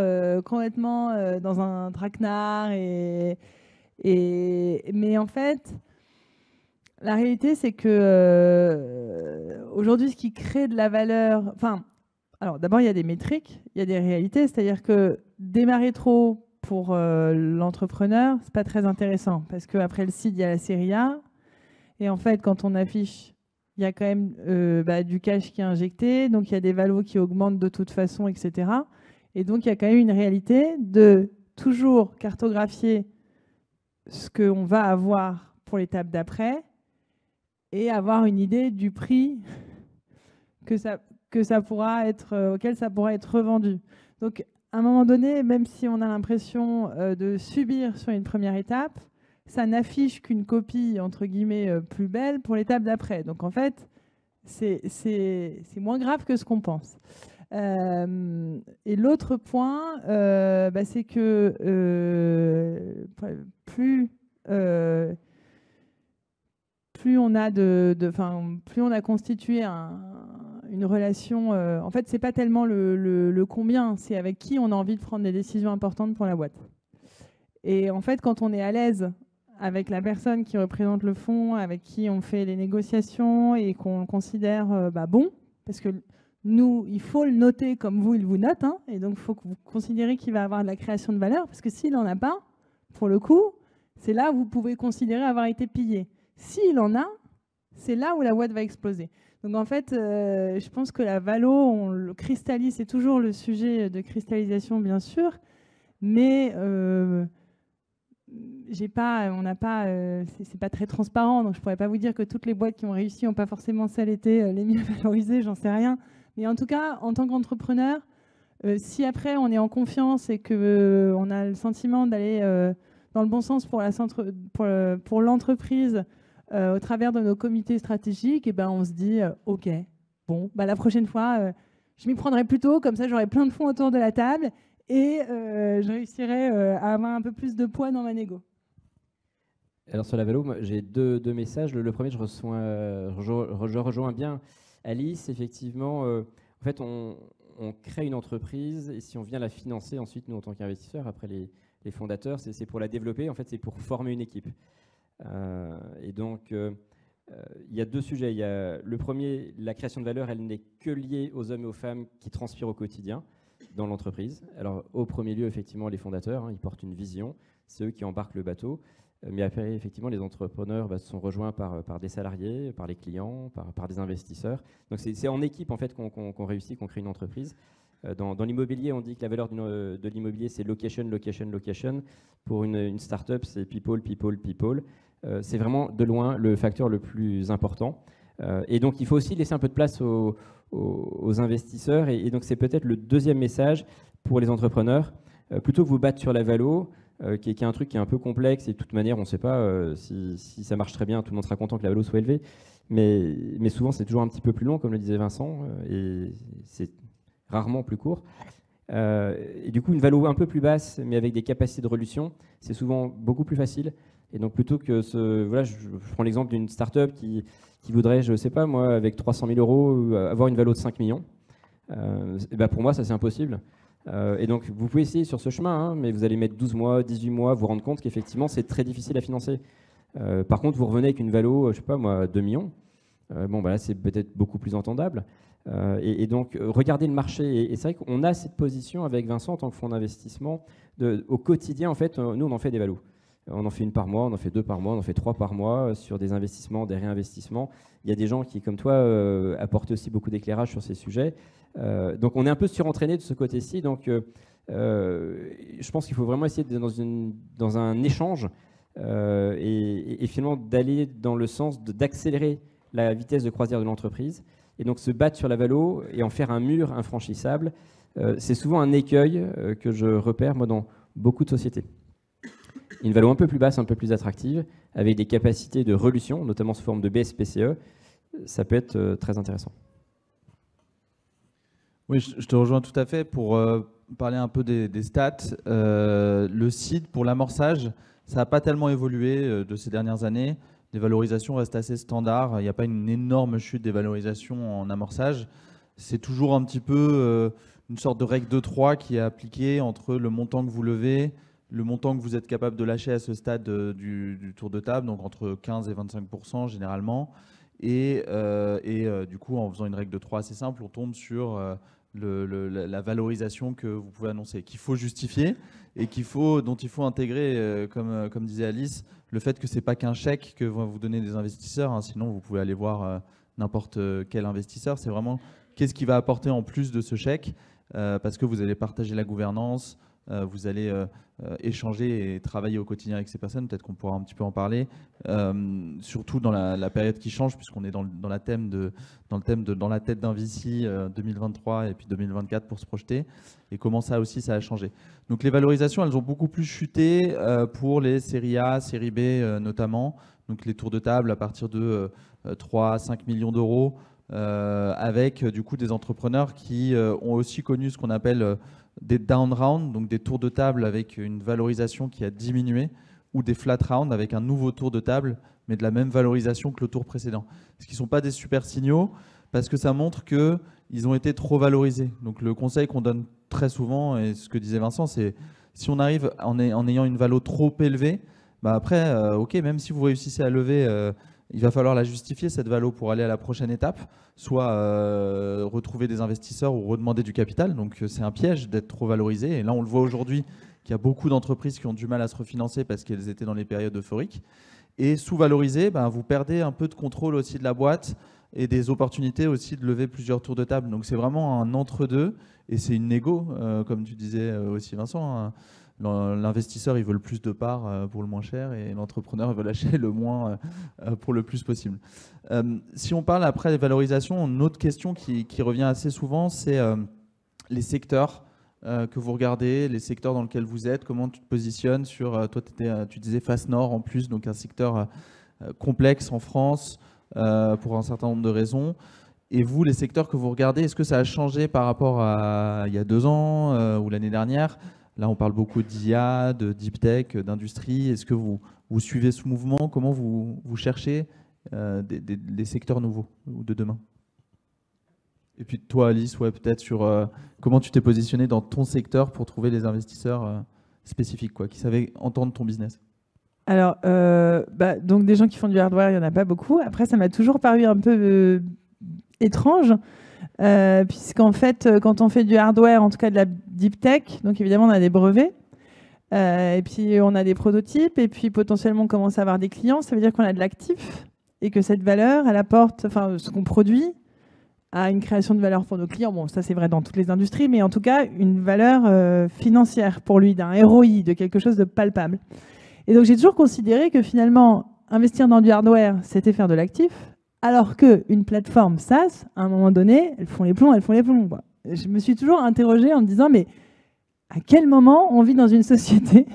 complètement dans un traquenard. Mais en fait, la réalité, c'est que aujourd'hui, ce qui crée de la valeur... Alors, d'abord, il y a des métriques, il y a des réalités. C'est-à-dire que démarrer trop pour l'entrepreneur, c'est pas très intéressant. Parce qu'après le seed, il y a la série A. Et en fait, quand on affiche, il y a quand même du cash qui est injecté. Donc, il y a des valos qui augmentent de toute façon, etc. Et donc, il y a quand même une réalité de toujours cartographier ce qu'on va avoir pour l'étape d'après et avoir une idée du prix auquel ça pourra être revendu. Donc, à un moment donné, même si on a l'impression de subir sur une première étape, ça n'affiche qu'une copie, entre guillemets, plus belle pour l'étape d'après. Donc, en fait, c'est moins grave que ce qu'on pense. Et l'autre point, c'est que plus on a plus on a constitué une relation, en fait, c'est pas tellement le combien, c'est avec qui on a envie de prendre des décisions importantes pour la boîte. Et en fait, quand on est à l'aise avec la personne qui représente le fonds, avec qui on fait les négociations et qu'on considère bon, parce que nous, il faut le noter comme vous, il vous note, hein, et donc il faut que vous considérez qu'il va avoir de la création de valeur, parce que s'il n'en a pas, pour le coup, c'est là où vous pouvez considérer avoir été pillé. S'il en a, c'est là où la boîte va exploser. Donc en fait, je pense que la valo, on le cristallise, c'est toujours le sujet de cristallisation, bien sûr, mais c'est pas très transparent, donc je pourrais pas vous dire que toutes les boîtes qui ont réussi n'ont pas forcément celles été les mieux valorisées, j'en sais rien. Mais en tout cas, en tant qu'entrepreneur, si après on est en confiance et que on a le sentiment d'aller dans le bon sens pour l'entreprise au travers de nos comités stratégiques, et on se dit ok, bon, la prochaine fois, je m'y prendrai plus tôt, comme ça j'aurai plein de fonds autour de la table et je réussirai à avoir un peu plus de poids dans ma négo. Alors sur la valo, j'ai deux messages. Le premier, je rejoins bien Alice. Effectivement, en fait, on crée une entreprise et si on vient la financer ensuite, nous en tant qu'investisseurs, après les fondateurs, c'est pour la développer. En fait, c'est pour former une équipe. Et donc, il y a deux sujets. Il y a le premier, la création de valeur, elle n'est que liée aux hommes et aux femmes qui transpirent au quotidien dans l'entreprise. Alors, au premier lieu, effectivement, les fondateurs, hein, ils portent une vision. C'est eux qui embarquent le bateau. Mais après, effectivement, les entrepreneurs sont rejoints par des salariés, par les clients, par des investisseurs. Donc, c'est en équipe, en fait, qu'on réussit, qu'on crée une entreprise. Dans l'immobilier, on dit que la valeur de l'immobilier, c'est location, location, location. Pour une start-up, c'est people, people, people. C'est vraiment, de loin, le facteur le plus important. Et donc, il faut aussi laisser un peu de place aux investisseurs. Et donc, c'est peut-être le deuxième message pour les entrepreneurs. Plutôt que vous battre sur la valo, qui est un truc qui est un peu complexe et de toute manière, on ne sait pas si ça marche très bien, tout le monde sera content que la valo soit élevée. Mais souvent, c'est toujours un petit peu plus long, comme le disait Vincent, et c'est rarement plus court. Et du coup, une valo un peu plus basse, mais avec des capacités de relution, c'est souvent beaucoup plus facile. Et donc, plutôt que voilà, je prends l'exemple d'une start-up qui voudrait, je ne sais pas moi, avec 300 000 euros, avoir une valo de 5 millions. Et ben pour moi, ça, c'est impossible. Et donc, vous pouvez essayer sur ce chemin, hein, mais vous allez mettre 12 mois, 18 mois, vous rendre compte qu'effectivement, c'est très difficile à financer. Par contre, vous revenez avec une valo, je sais pas moi, 2 millions. Bon, bah là, c'est peut-être beaucoup plus entendable. Et donc, regardez le marché. Et c'est vrai qu'on a cette position avec Vincent en tant que fonds d'investissement. Au quotidien, en fait, nous, on en fait des valos. On en fait une par mois, on en fait 2 par mois, on en fait 3 par mois sur des investissements, des réinvestissements. Il y a des gens qui, comme toi, apportent aussi beaucoup d'éclairage sur ces sujets. Donc, on est un peu surentraîné de ce côté-ci. Donc, je pense qu'il faut vraiment essayer d'être dans un échange et finalement d'aller dans le sens d'accélérer la vitesse de croisière de l'entreprise. Et donc, se battre sur la valo et en faire un mur infranchissable, c'est souvent un écueil que je repère, moi, dans beaucoup de sociétés. Une valo un peu plus basse, un peu plus attractive, avec des capacités de relution, notamment sous forme de BSPCE, ça peut être très intéressant. Oui, je te rejoins tout à fait. Pour parler un peu des stats, le site pour l'amorçage, ça n'a pas tellement évolué de ces dernières années. Les valorisations restent assez standards. Il n'y a pas une énorme chute des valorisations en amorçage. C'est toujours un petit peu une sorte de règle de 3 qui est appliquée entre le montant que vous levez, le montant que vous êtes capable de lâcher à ce stade du tour de table, donc entre 15 et 25% généralement. Et du coup, en faisant une règle de 3 assez simple, on tombe sur la valorisation que vous pouvez annoncer, qu'il faut justifier et dont il faut intégrer, comme disait Alice, le fait que ce n'est pas qu'un chèque que vont vous donner des investisseurs, hein, sinon vous pouvez aller voir n'importe quel investisseur. C'est vraiment qu'est-ce qui va apporter en plus de ce chèque, parce que vous allez partager la gouvernance, vous allez échanger et travailler au quotidien avec ces personnes. Peut-être qu'on pourra un petit peu en parler, surtout dans la période qui change, puisqu'on est dans la tête d'un VC 2023 et puis 2024 pour se projeter, et comment ça aussi ça a changé. Donc les valorisations, elles ont beaucoup plus chuté pour les séries A, séries B notamment, donc les tours de table à partir de 3 à 5 millions d'euros, avec du coup des entrepreneurs qui ont aussi connu ce qu'on appelle des down rounds, donc des tours de table avec une valorisation qui a diminué, ou des flat rounds avec un nouveau tour de table, mais de la même valorisation que le tour précédent. Ce qui ne sont pas des super signaux, parce que ça montre qu'ils ont été trop valorisés. Donc le conseil qu'on donne très souvent, et ce que disait Vincent, c'est si on arrive en ayant une valo trop élevée, bah après, ok, même si vous réussissez à lever, il va falloir la justifier, cette valo, pour aller à la prochaine étape, soit retrouver des investisseurs ou redemander du capital. Donc c'est un piège d'être trop valorisé. Et là, on le voit aujourd'hui qu'il y a beaucoup d'entreprises qui ont du mal à se refinancer parce qu'elles étaient dans les périodes euphoriques. Et sous-valorisé, vous perdez un peu de contrôle aussi de la boîte et des opportunités aussi de lever plusieurs tours de table. Donc c'est vraiment un entre-deux et c'est une négo, comme tu disais aussi Vincent, hein. L'investisseur, il veut le plus de parts pour le moins cher et l'entrepreneur, il veut lâcher le moins pour le plus possible. Si on parle après des valorisations, une autre question qui revient assez souvent, c'est les secteurs que vous regardez, les secteurs dans lesquels vous êtes, comment tu te positionnes sur, toi tu disais Face Nord en plus, donc un secteur complexe en France pour un certain nombre de raisons. Et vous, les secteurs que vous regardez, est-ce que ça a changé par rapport à il y a 2 ans ou l'année dernière ? Là, on parle beaucoup d'IA, de deep tech, d'industrie. Est-ce que vous suivez ce mouvement ? Comment vous cherchez des secteurs nouveaux ou de demain ? Et puis toi, Alice, peut-être sur comment tu t'es positionné dans ton secteur pour trouver les investisseurs spécifiques, qui savaient entendre ton business. Alors, donc des gens qui font du hardware, il n'y en a pas beaucoup. Après, ça m'a toujours paru un peu étrange. Puisqu'en fait, quand on fait du hardware, en tout cas de la deep tech, donc évidemment on a des brevets, et puis on a des prototypes, et puis potentiellement on commence à avoir des clients, ça veut dire qu'on a de l'actif, et que cette valeur, elle apporte, enfin ce qu'on produit, a une création de valeur pour nos clients. Bon, ça c'est vrai dans toutes les industries, mais en tout cas une valeur financière pour lui, d'un ROI, de quelque chose de palpable. Et donc j'ai toujours considéré que finalement, investir dans du hardware, c'était faire de l'actif, alors qu'une plateforme SaaS, à un moment donné, elles font les plombs. Je me suis toujours interrogée en me disant, mais à quel moment on vit dans une société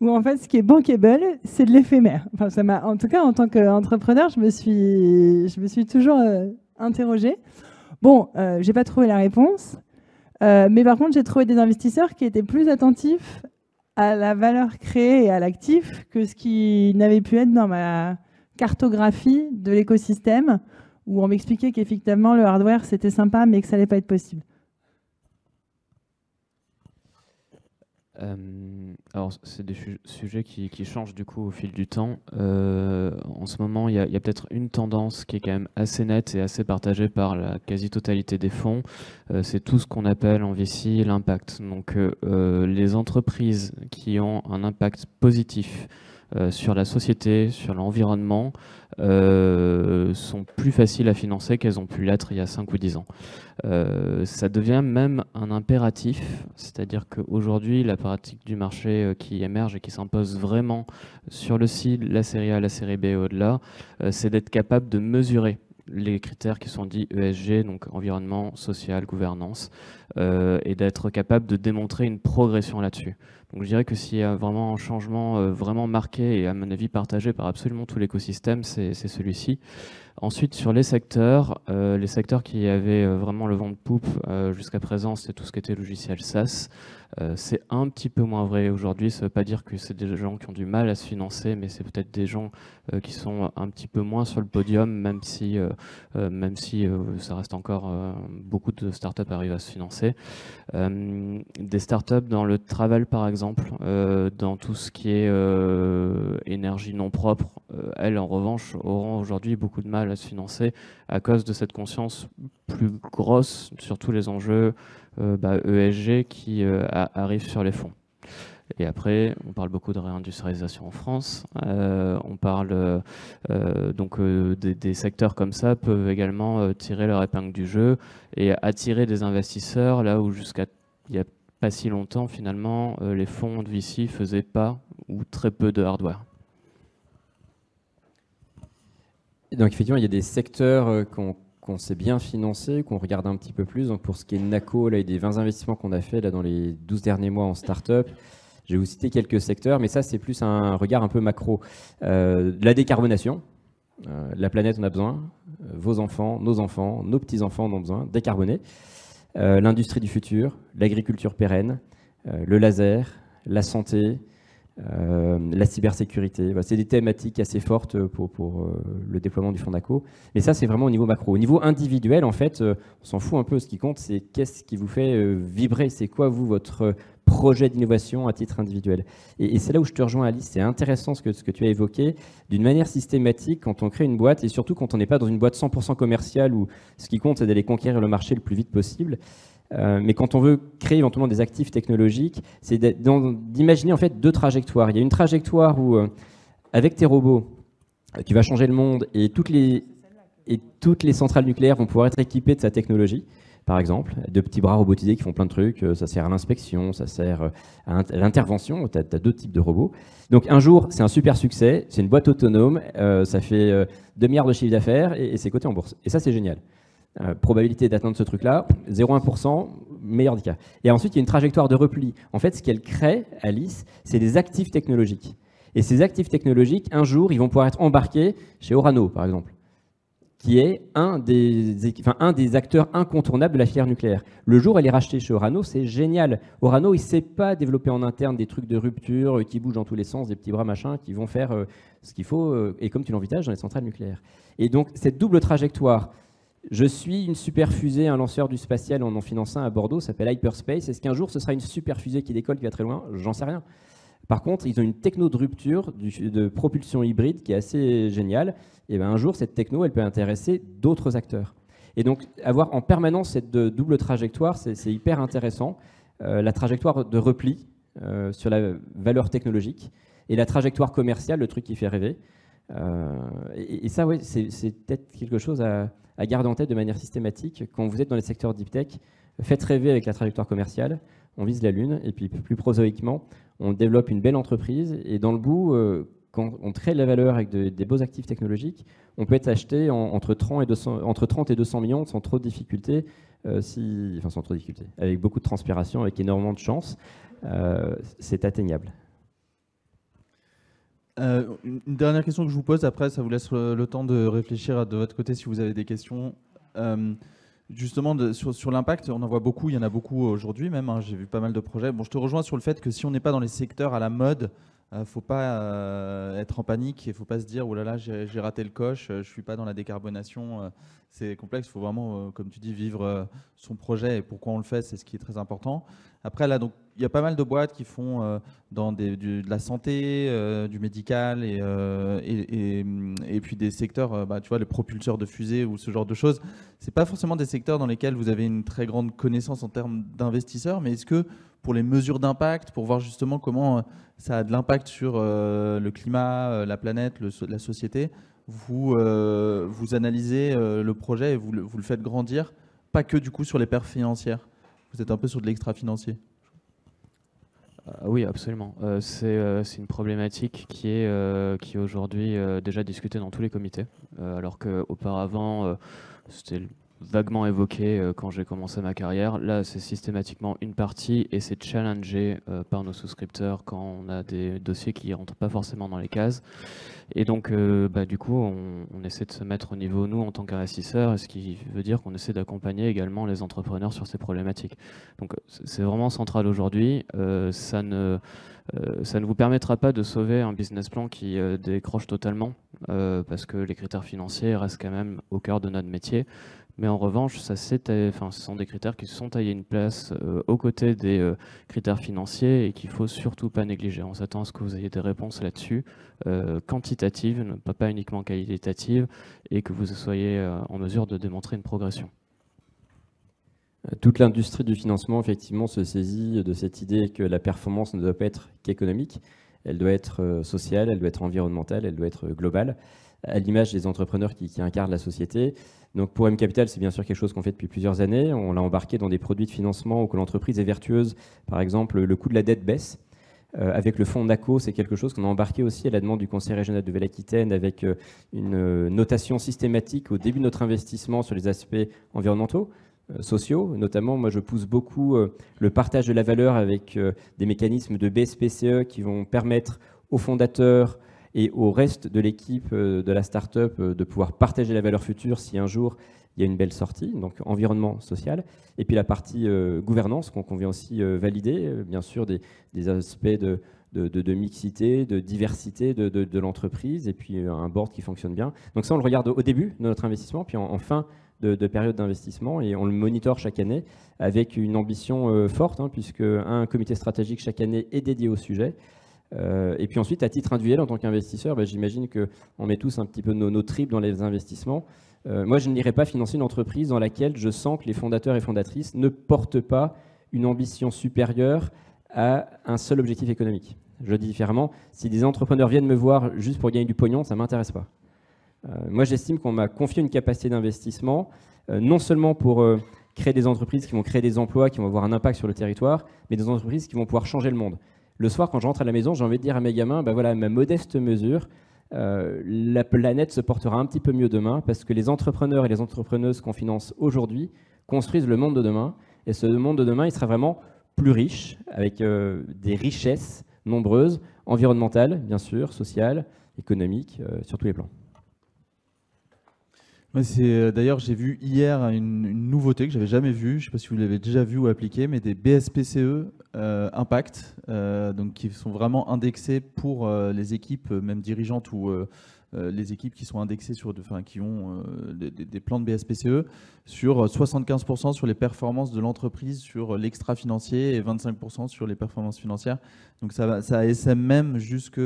où en fait ce qui est bankable, c'est de l'éphémère. Enfin, en tout cas, en tant qu'entrepreneur, je me suis toujours interrogée. Bon, j'ai pas trouvé la réponse, mais par contre, j'ai trouvé des investisseurs qui étaient plus attentifs à la valeur créée et à l'actif que ce qui n'avait pu être dans ma cartographie de l'écosystème, où on m'expliquait qu'effectivement le hardware c'était sympa, mais que ça n'allait pas être possible. Alors, c'est des sujets qui changent du coup au fil du temps. En ce moment, il y a peut-être une tendance qui est quand même assez nette et assez partagée par la quasi-totalité des fonds. C'est tout ce qu'on appelle en VC l'impact. Donc, les entreprises qui ont un impact positif sur la société, sur l'environnement, sont plus faciles à financer qu'elles ont pu l'être il y a 5 ou 10 ans. Ça devient même un impératif, c'est-à-dire qu'aujourd'hui, la pratique du marché qui émerge et qui s'impose vraiment sur le CID, la série A, la série B et au-delà, c'est d'être capable de mesurer les critères qui sont dits ESG, donc environnement, social, gouvernance, et d'être capable de démontrer une progression là-dessus. Donc je dirais que s'il y a vraiment un changement vraiment marqué et à mon avis partagé par absolument tout l'écosystème, c'est celui-ci. Ensuite, sur les secteurs qui avaient vraiment le vent de poupe jusqu'à présent, c'était tout ce qui était logiciel SaaS. C'est un petit peu moins vrai aujourd'hui. Ça ne veut pas dire que c'est des gens qui ont du mal à se financer, mais c'est peut-être des gens qui sont un petit peu moins sur le podium, même si ça reste encore beaucoup de startups arrivent à se financer. Des startups dans le travel, par exemple, dans tout ce qui est énergie non propre, elles, en revanche, auront aujourd'hui beaucoup de mal à se financer à cause de cette conscience plus grosse sur tous les enjeux ESG qui arrivent sur les fonds. Et après, on parle beaucoup de réindustrialisation en France. On parle des secteurs comme ça peuvent également tirer leur épingle du jeu et attirer des investisseurs là où jusqu'à il n'y a pas si longtemps, finalement, les fonds de VC faisaient pas ou très peu de hardware. Donc effectivement, il y a des secteurs qu'on sait bien financer, qu'on regarde un petit peu plus. Donc pour ce qui est de NACO, là, et des 20 investissements qu'on a fait là, dans les 12 derniers mois en start-up, je vais vous citer quelques secteurs, mais ça c'est plus un regard un peu macro. La décarbonation, la planète en a besoin, vos enfants, nos petits-enfants en ont besoin, décarboner. L'industrie du futur, l'agriculture pérenne, le laser, la santé, la cybersécurité. Voilà, c'est des thématiques assez fortes pour le déploiement du fonds NACO. Mais ça, c'est vraiment au niveau macro. Au niveau individuel, en fait, on s'en fout un peu. Ce qui compte, c'est qu'est-ce qui vous fait vibrer. C'est quoi, vous, votre projet d'innovation à titre individuel. Et c'est là où je te rejoins, Alice. C'est intéressant ce que tu as évoqué. D'une manière systématique, quand on crée une boîte, et surtout quand on n'est pas dans une boîte 100% commerciale où ce qui compte, c'est d'aller conquérir le marché le plus vite possible, mais quand on veut créer éventuellement des actifs technologiques, c'est d'imaginer en fait deux trajectoires. Il y a une trajectoire où, avec tes robots, tu vas changer le monde et toutes les centrales nucléaires vont pouvoir être équipées de sa technologie. Par exemple, de petits bras robotisés qui font plein de trucs, ça sert à l'inspection, ça sert à l'intervention, tu as deux types de robots. Donc un jour, c'est un super succès, c'est une boîte autonome, ça fait 2 milliards de chiffre d'affaires et c'est coté en bourse. Et ça, c'est génial. Probabilité d'atteindre ce truc-là, 0,1%, meilleur des cas. Et ensuite, il y a une trajectoire de repli. En fait, ce qu'elle crée, Alice, c'est des actifs technologiques. Et ces actifs technologiques, un jour, ils vont pouvoir être embarqués chez Orano, par exemple, qui est un des acteurs incontournables de la filière nucléaire. Le jour où elle est rachetée chez Orano, c'est génial. Orano, il ne sait pas développer en interne des trucs de rupture qui bougent dans tous les sens, des petits bras machins qui vont faire ce qu'il faut, et comme tu l'envisages dans les centrales nucléaires. Et donc, cette double trajectoire, je suis une super fusée, un lanceur du spatial en finançant à Bordeaux, ça s'appelle Hyperspace. Est-ce qu'un jour, ce sera une super fusée qui décolle, qui va très loin? J'en sais rien. Par contre, ils ont une techno de rupture de propulsion hybride qui est assez géniale. Et bien un jour, cette techno, elle peut intéresser d'autres acteurs. Et donc, avoir en permanence cette double trajectoire, c'est hyper intéressant. La trajectoire de repli sur la valeur technologique et la trajectoire commerciale, le truc qui fait rêver. Et ça, ouais, c'est peut-être quelque chose à garder en tête de manière systématique. Quand vous êtes dans les secteurs deep tech, faites rêver avec la trajectoire commerciale, on vise la Lune, et puis plus prosaïquement, on développe une belle entreprise, et dans le bout, quand on crée de la valeur avec des beaux actifs technologiques, on peut être acheté entre 30 et 200 millions sans trop de difficultés sans trop de difficulté, avec beaucoup de transpiration, avec énormément de chance, c'est atteignable. Une dernière question que je vous pose, après ça vous laisse le temps de réfléchir de votre côté si vous avez des questions. Justement, sur l'impact, on en voit beaucoup, il y en a beaucoup aujourd'hui même, hein, j'ai vu pas mal de projets. Bon, je te rejoins sur le fait que si on n'est pas dans les secteurs à la mode, faut pas être en panique, il faut pas se dire « oh là là, j'ai raté le coche, je suis pas dans la décarbonation ». C'est complexe, il faut vraiment, comme tu dis, vivre son projet et pourquoi on le fait, c'est ce qui est très important. Après, là, donc, il y a pas mal de boîtes qui font dans de la santé, du médical et puis des secteurs, tu vois, les propulseurs de fusées ou ce genre de choses. C'est pas forcément des secteurs dans lesquels vous avez une très grande connaissance en termes d'investisseurs, mais est-ce que pour les mesures d'impact, pour voir justement comment ça a de l'impact sur le climat, la planète, la société, vous analysez le projet et vous le faites grandir, pas que du coup sur les perfs financières. Vous êtes un peu sur de l'extra-financier. Oui, absolument. C'est une problématique qui est aujourd'hui déjà discutée dans tous les comités, alors qu'auparavant, c'était vaguement évoqué quand j'ai commencé ma carrière. Là, c'est systématiquement une partie et c'est challengé par nos souscripteurs quand on a des dossiers qui ne rentrent pas forcément dans les cases. Et donc, du coup, on essaie de se mettre au niveau, nous, en tant qu'investisseurs, ce qui veut dire qu'on essaie d'accompagner également les entrepreneurs sur ces problématiques. Donc, c'est vraiment central aujourd'hui. Ça ne vous permettra pas de sauver un business plan qui décroche totalement, parce que les critères financiers restent quand même au cœur de notre métier. Mais en revanche, ce sont des critères qui se sont taillés une place aux côtés des critères financiers et qu'il ne faut surtout pas négliger. On s'attend à ce que vous ayez des réponses là-dessus, quantitatives, pas uniquement qualitatives, et que vous soyez en mesure de démontrer une progression. Toute l'industrie du financement, effectivement, se saisit de cette idée que la performance ne doit pas être qu'économique, elle doit être sociale, elle doit être environnementale, elle doit être globale, à l'image des entrepreneurs qui incarnent la société. Donc pour M Capital, c'est bien sûr quelque chose qu'on fait depuis plusieurs années. On l'a embarqué dans des produits de financement où l'entreprise est vertueuse. Par exemple, le coût de la dette baisse. Avec le fonds NACO, c'est quelque chose qu'on a embarqué aussi à la demande du Conseil régional de Nouvelle-Aquitaine avec une notation systématique au début de notre investissement sur les aspects environnementaux, sociaux. Notamment, moi, je pousse beaucoup le partage de la valeur avec des mécanismes de BSPCE qui vont permettre aux fondateurs et au reste de l'équipe de la start-up de pouvoir partager la valeur future si un jour il y a une belle sortie, donc environnement, social. Et puis la partie gouvernance qu'on vient aussi valider, bien sûr des aspects de mixité, de diversité de l'entreprise, et puis un board qui fonctionne bien. Donc ça, on le regarde au début de notre investissement, puis en fin de période d'investissement, et on le monitore chaque année avec une ambition forte, hein, puisque un comité stratégique chaque année est dédié au sujet. Et puis ensuite, à titre individuel, en tant qu'investisseur, j'imagine qu'on met tous un petit peu nos tripes dans les investissements. Moi, je n'irai pas financer une entreprise dans laquelle je sens que les fondateurs et fondatrices ne portent pas une ambition supérieure à un seul objectif économique. Je le dis différemment, si des entrepreneurs viennent me voir juste pour gagner du pognon, ça ne m'intéresse pas. Moi, j'estime qu'on m'a confié une capacité d'investissement, non seulement pour créer des entreprises qui vont créer des emplois, qui vont avoir un impact sur le territoire, mais des entreprises qui vont pouvoir changer le monde. Le soir, quand je rentre à la maison, j'ai envie de dire à mes gamins, voilà, à ma modeste mesure, la planète se portera un petit peu mieux demain parce que les entrepreneurs et les entrepreneuses qu'on finance aujourd'hui construisent le monde de demain. Et ce monde de demain, il sera vraiment plus riche, avec des richesses nombreuses, environnementales, bien sûr, sociales, économiques, sur tous les plans. D'ailleurs, j'ai vu hier une nouveauté que j'avais jamais vue, je ne sais pas si vous l'avez déjà vu ou appliqué, mais des BSPCE Impact, donc qui sont vraiment indexés pour les équipes, même dirigeantes ou les équipes qui sont indexées qui ont des plans de BSPCE sur 75% sur les performances de l'entreprise, sur l'extra-financier et 25% sur les performances financières. Donc ça SM même jusque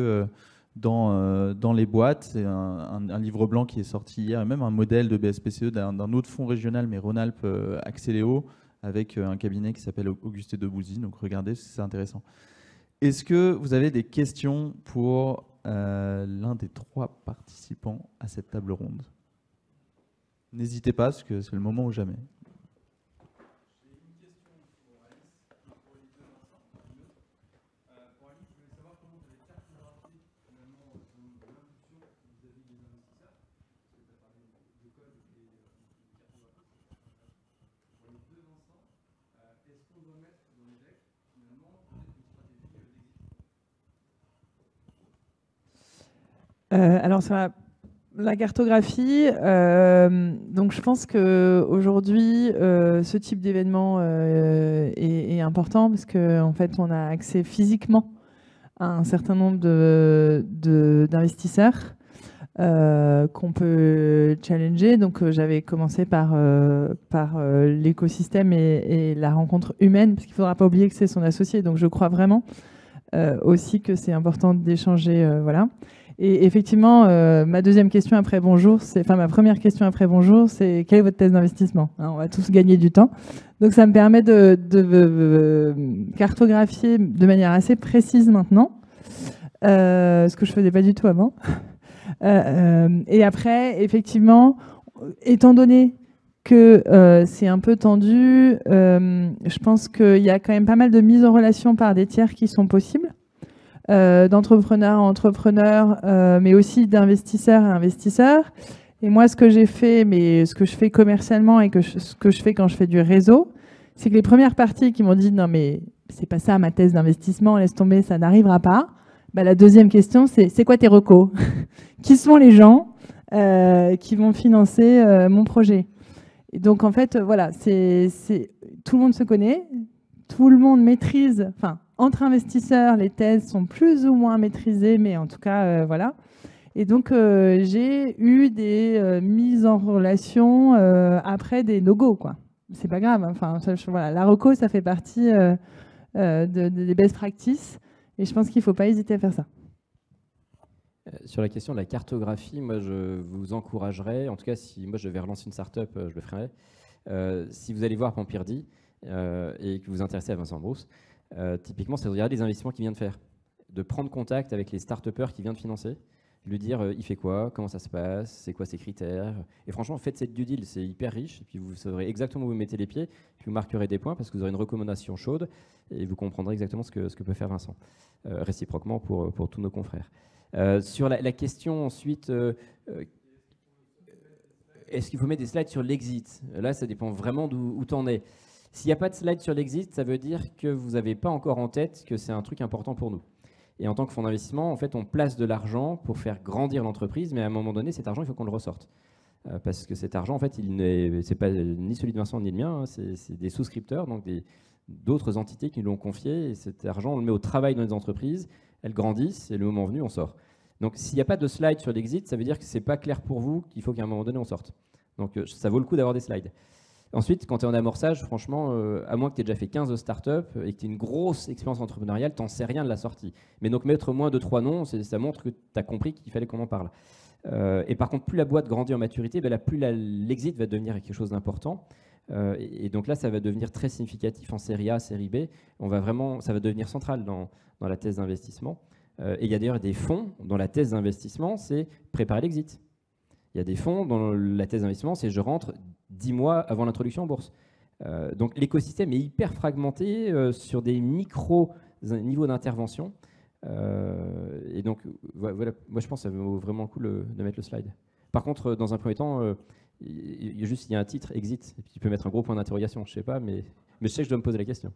dans les boîtes. C'est un livre blanc qui est sorti hier, et même un modèle de BSPCE d'un autre fonds régional, mais Rhône-Alpes Axeléo, avec un cabinet qui s'appelle Augustin Debouzy. Donc regardez, c'est intéressant. Est-ce que vous avez des questions pour l'un des trois participants à cette table ronde? N'hésitez pas, parce que c'est le moment ou jamais. Alors sur la cartographie, donc je pense qu'aujourd'hui, ce type d'événement est important parce qu'en fait, on a accès physiquement à un certain nombre d'investisseurs qu'on peut challenger. Donc j'avais commencé par l'écosystème et la rencontre humaine, parce qu'il ne faudra pas oublier que c'est son associé. Donc je crois vraiment aussi que c'est important d'échanger. Voilà. Et effectivement, ma deuxième question après bonjour, ma première question après bonjour, c'est quelle est votre thèse d'investissement, hein? On va tous gagner du temps. Donc ça me permet de cartographier de manière assez précise maintenant, ce que je faisais pas du tout avant. Et après, effectivement, étant donné que c'est un peu tendu, je pense qu'il y a quand même pas mal de mise en relation par des tiers qui sont possibles. D'entrepreneurs à entrepreneurs, mais aussi d'investisseurs à investisseurs. Et moi, ce que j'ai fait, mais ce que je fais commercialement et ce que je fais quand je fais du réseau, c'est que les premières parties qui m'ont dit « Non, mais c'est pas ça ma thèse d'investissement, laisse tomber, ça n'arrivera pas », bah, la deuxième question, c'est quoi tes recos? Qui sont les gens qui vont financer mon projet? Et donc, en fait, voilà, tout le monde se connaît, tout le monde maîtrise, enfin, entre investisseurs, les thèses sont plus ou moins maîtrisées, mais en tout cas, voilà. Et donc, j'ai eu des mises en relation après des no-go, quoi. C'est pas grave. Enfin, voilà, la reco, ça fait partie des best practices. Et je pense qu'il ne faut pas hésiter à faire ça. Sur la question de la cartographie, moi, je vous encouragerais, en tout cas, si moi, je devais relancer une start-up, je le ferais. Si vous allez voir Pampirdi et que vous vous intéressez à Vincent Brousse, typiquement, c'est de regarder les investissements qu'il vient de faire, de prendre contact avec les start-upers qu'il vient de financer, lui dire il fait quoi, comment ça se passe, c'est quoi ses critères. Et franchement, faites cette due deal, c'est hyper riche. Et puis vous saurez exactement où vous mettez les pieds, puis vous marquerez des points parce que vous aurez une recommandation chaude et vous comprendrez exactement ce que peut faire Vincent, réciproquement pour tous nos confrères. Sur la question ensuite, est-ce qu'il faut mettre des slides sur l'exit? Là, ça dépend vraiment d'où t'en es. S'il n'y a pas de slide sur l'exit, ça veut dire que vous n'avez pas encore en tête que c'est un truc important pour nous. Et en tant que fonds d'investissement, en fait, on place de l'argent pour faire grandir l'entreprise, mais à un moment donné, cet argent, il faut qu'on le ressorte. Parce que cet argent, en fait, c'est pas ni celui de Vincent ni le mien, hein, c'est des souscripteurs, donc d'autres entités qui nous l'ont confié. Et cet argent, on le met au travail dans les entreprises, elles grandissent, et le moment venu, on sort. Donc, s'il n'y a pas de slide sur l'exit, ça veut dire que ce n'est pas clair pour vous qu'il faut qu'à un moment donné, on sorte. Donc, ça vaut le coup d'avoir des slides. Ensuite, quand tu es en amorçage, franchement, à moins que tu aies déjà fait 15 startups et que tu aies une grosse expérience entrepreneuriale, tu n'en sais rien de la sortie. Mais donc, mettre moins de 3 noms, ça montre que tu as compris qu'il fallait qu'on en parle. Et par contre, plus la boîte grandit en maturité, plus l'exit va devenir quelque chose d'important. Et donc là, ça va devenir très significatif en série A, série B. Ça va devenir central dans la thèse d'investissement. Et il y a d'ailleurs des fonds dont la thèse d'investissement, c'est préparer l'exit. Il y a des fonds dont la thèse d'investissement, c'est je rentre 10 mois avant l'introduction en bourse. Donc l'écosystème est hyper fragmenté sur des micro-niveaux d'intervention. Et donc, voilà, moi je pense que ça vaut vraiment le coup de mettre le slide. Par contre, dans un premier temps, il y a un titre, exit, et puis tu peux mettre un gros point d'interrogation, je sais pas, mais je sais que je dois me poser la question.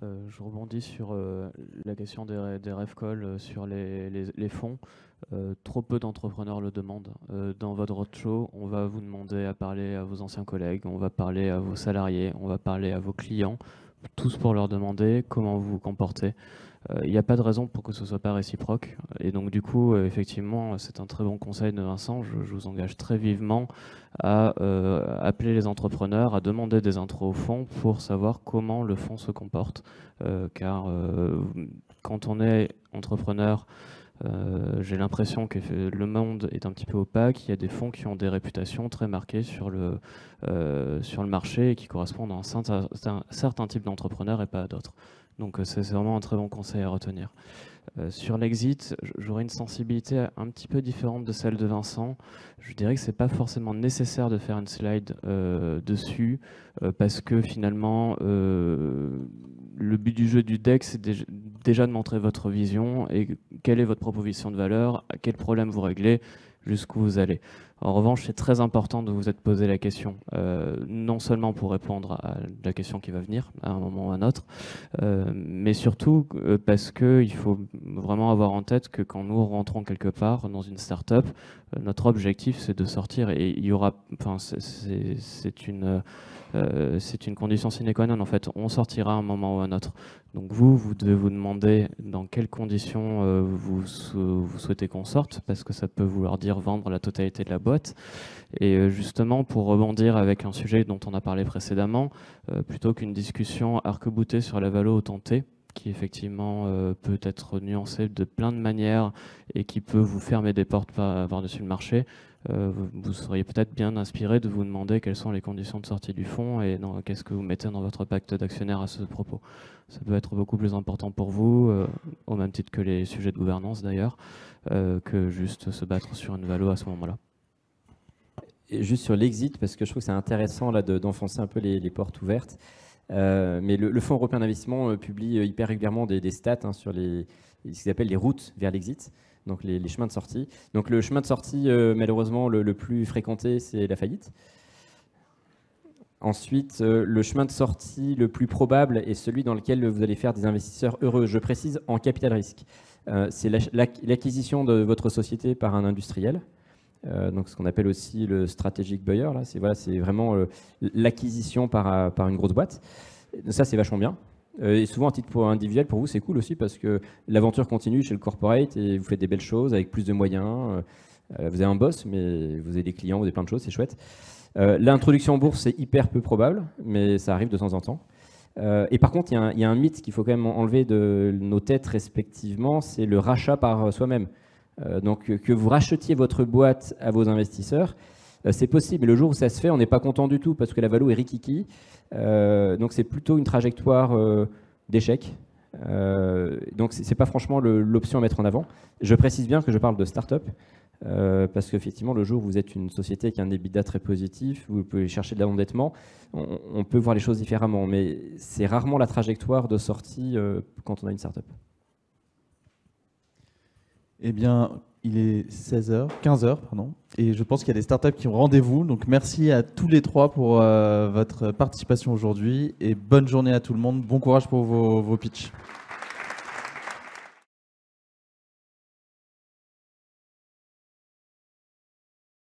Je rebondis sur la question des ref calls sur les fonds. Trop peu d'entrepreneurs le demandent. Dans votre roadshow, on va vous demander à parler à vos anciens collègues, on va parler à vos salariés, on va parler à vos clients, tous pour leur demander comment vous vous comportez. Il n'y a pas de raison pour que ce ne soit pas réciproque. Et donc du coup, effectivement, c'est un très bon conseil de Vincent. Je vous engage très vivement à appeler les entrepreneurs, à demander des intros au fonds pour savoir comment le fonds se comporte. Car quand on est entrepreneur, j'ai l'impression que le monde est un petit peu opaque. Il y a des fonds qui ont des réputations très marquées sur le marché et qui correspondent à un certain type d'entrepreneurs et pas à d'autres. Donc c'est vraiment un très bon conseil à retenir. Sur l'exit, j'aurais une sensibilité un petit peu différente de celle de Vincent. Je dirais que ce n'est pas forcément nécessaire de faire une slide dessus parce que finalement, le but du jeu du deck, c'est déjà de montrer votre vision et quelle est votre proposition de valeur, à quel problème vous réglez, jusqu'où vous allez. En revanche, c'est très important de vous être posé la question, non seulement pour répondre à la question qui va venir à un moment ou à un autre, mais surtout parce qu'il faut vraiment avoir en tête que quand nous rentrons quelque part dans une start-up, notre objectif c'est de sortir et il y aura, enfin, c'est une condition sine qua non en fait. On sortira à un moment ou à un autre. Donc vous devez vous demander dans quelles conditions vous souhaitez qu'on sorte, parce que ça peut vouloir dire vendre la totalité de la boîte. Et justement, pour rebondir avec un sujet dont on a parlé précédemment, plutôt qu'une discussion arc-boutée sur la valo au tenté, qui effectivement peut être nuancée de plein de manières et qui peut vous fermer des portes par-dessus le marché, vous seriez peut-être bien inspiré de vous demander quelles sont les conditions de sortie du fonds et qu'est-ce que vous mettez dans votre pacte d'actionnaire à ce propos. Ça peut être beaucoup plus important pour vous, au même titre que les sujets de gouvernance d'ailleurs, que juste se battre sur une valo à ce moment-là. Et juste sur l'exit, parce que je trouve que c'est intéressant là, d'enfoncer un peu les portes ouvertes. Mais le Fonds européen d'investissement publie hyper régulièrement des stats sur ce qu'ils appellent les routes vers l'exit, donc les chemins de sortie. Donc le chemin de sortie, malheureusement, le plus fréquenté, c'est la faillite. Ensuite, le chemin de sortie le plus probable est celui dans lequel vous allez faire des investisseurs heureux. Je précise, en capital risque. C'est l'acquisition de votre société par un industriel. Donc ce qu'on appelle aussi le strategic buyer, là, c'est vraiment l'acquisition par une grosse boîte. Ça, c'est vachement bien. Et souvent, à titre individuel, pour vous, c'est cool aussi parce que l'aventure continue chez le corporate et vous faites des belles choses avec plus de moyens. Vous avez un boss, mais vous avez des clients, vous avez plein de choses, c'est chouette. L'introduction en bourse, c'est hyper peu probable, mais ça arrive de temps en temps. Et par contre, il y a un mythe qu'il faut quand même enlever de nos têtes respectivement, c'est le rachat par soi-même. Donc que vous rachetiez votre boîte à vos investisseurs, c'est possible, mais le jour où ça se fait, on n'est pas content du tout parce que la valo est rikiki. Donc c'est plutôt une trajectoire d'échec. Donc c'est pas franchement l'option à mettre en avant. Je précise bien que je parle de start-up parce qu'effectivement, le jour où vous êtes une société qui a un EBITDA très positif, vous pouvez chercher de l'endettement, on peut voir les choses différemment, mais c'est rarement la trajectoire de sortie quand on a une start-up. Eh bien, il est 15h, pardon, et je pense qu'il y a des startups qui ont rendez-vous. Donc, merci à tous les trois pour votre participation aujourd'hui et bonne journée à tout le monde. Bon courage pour vos pitchs.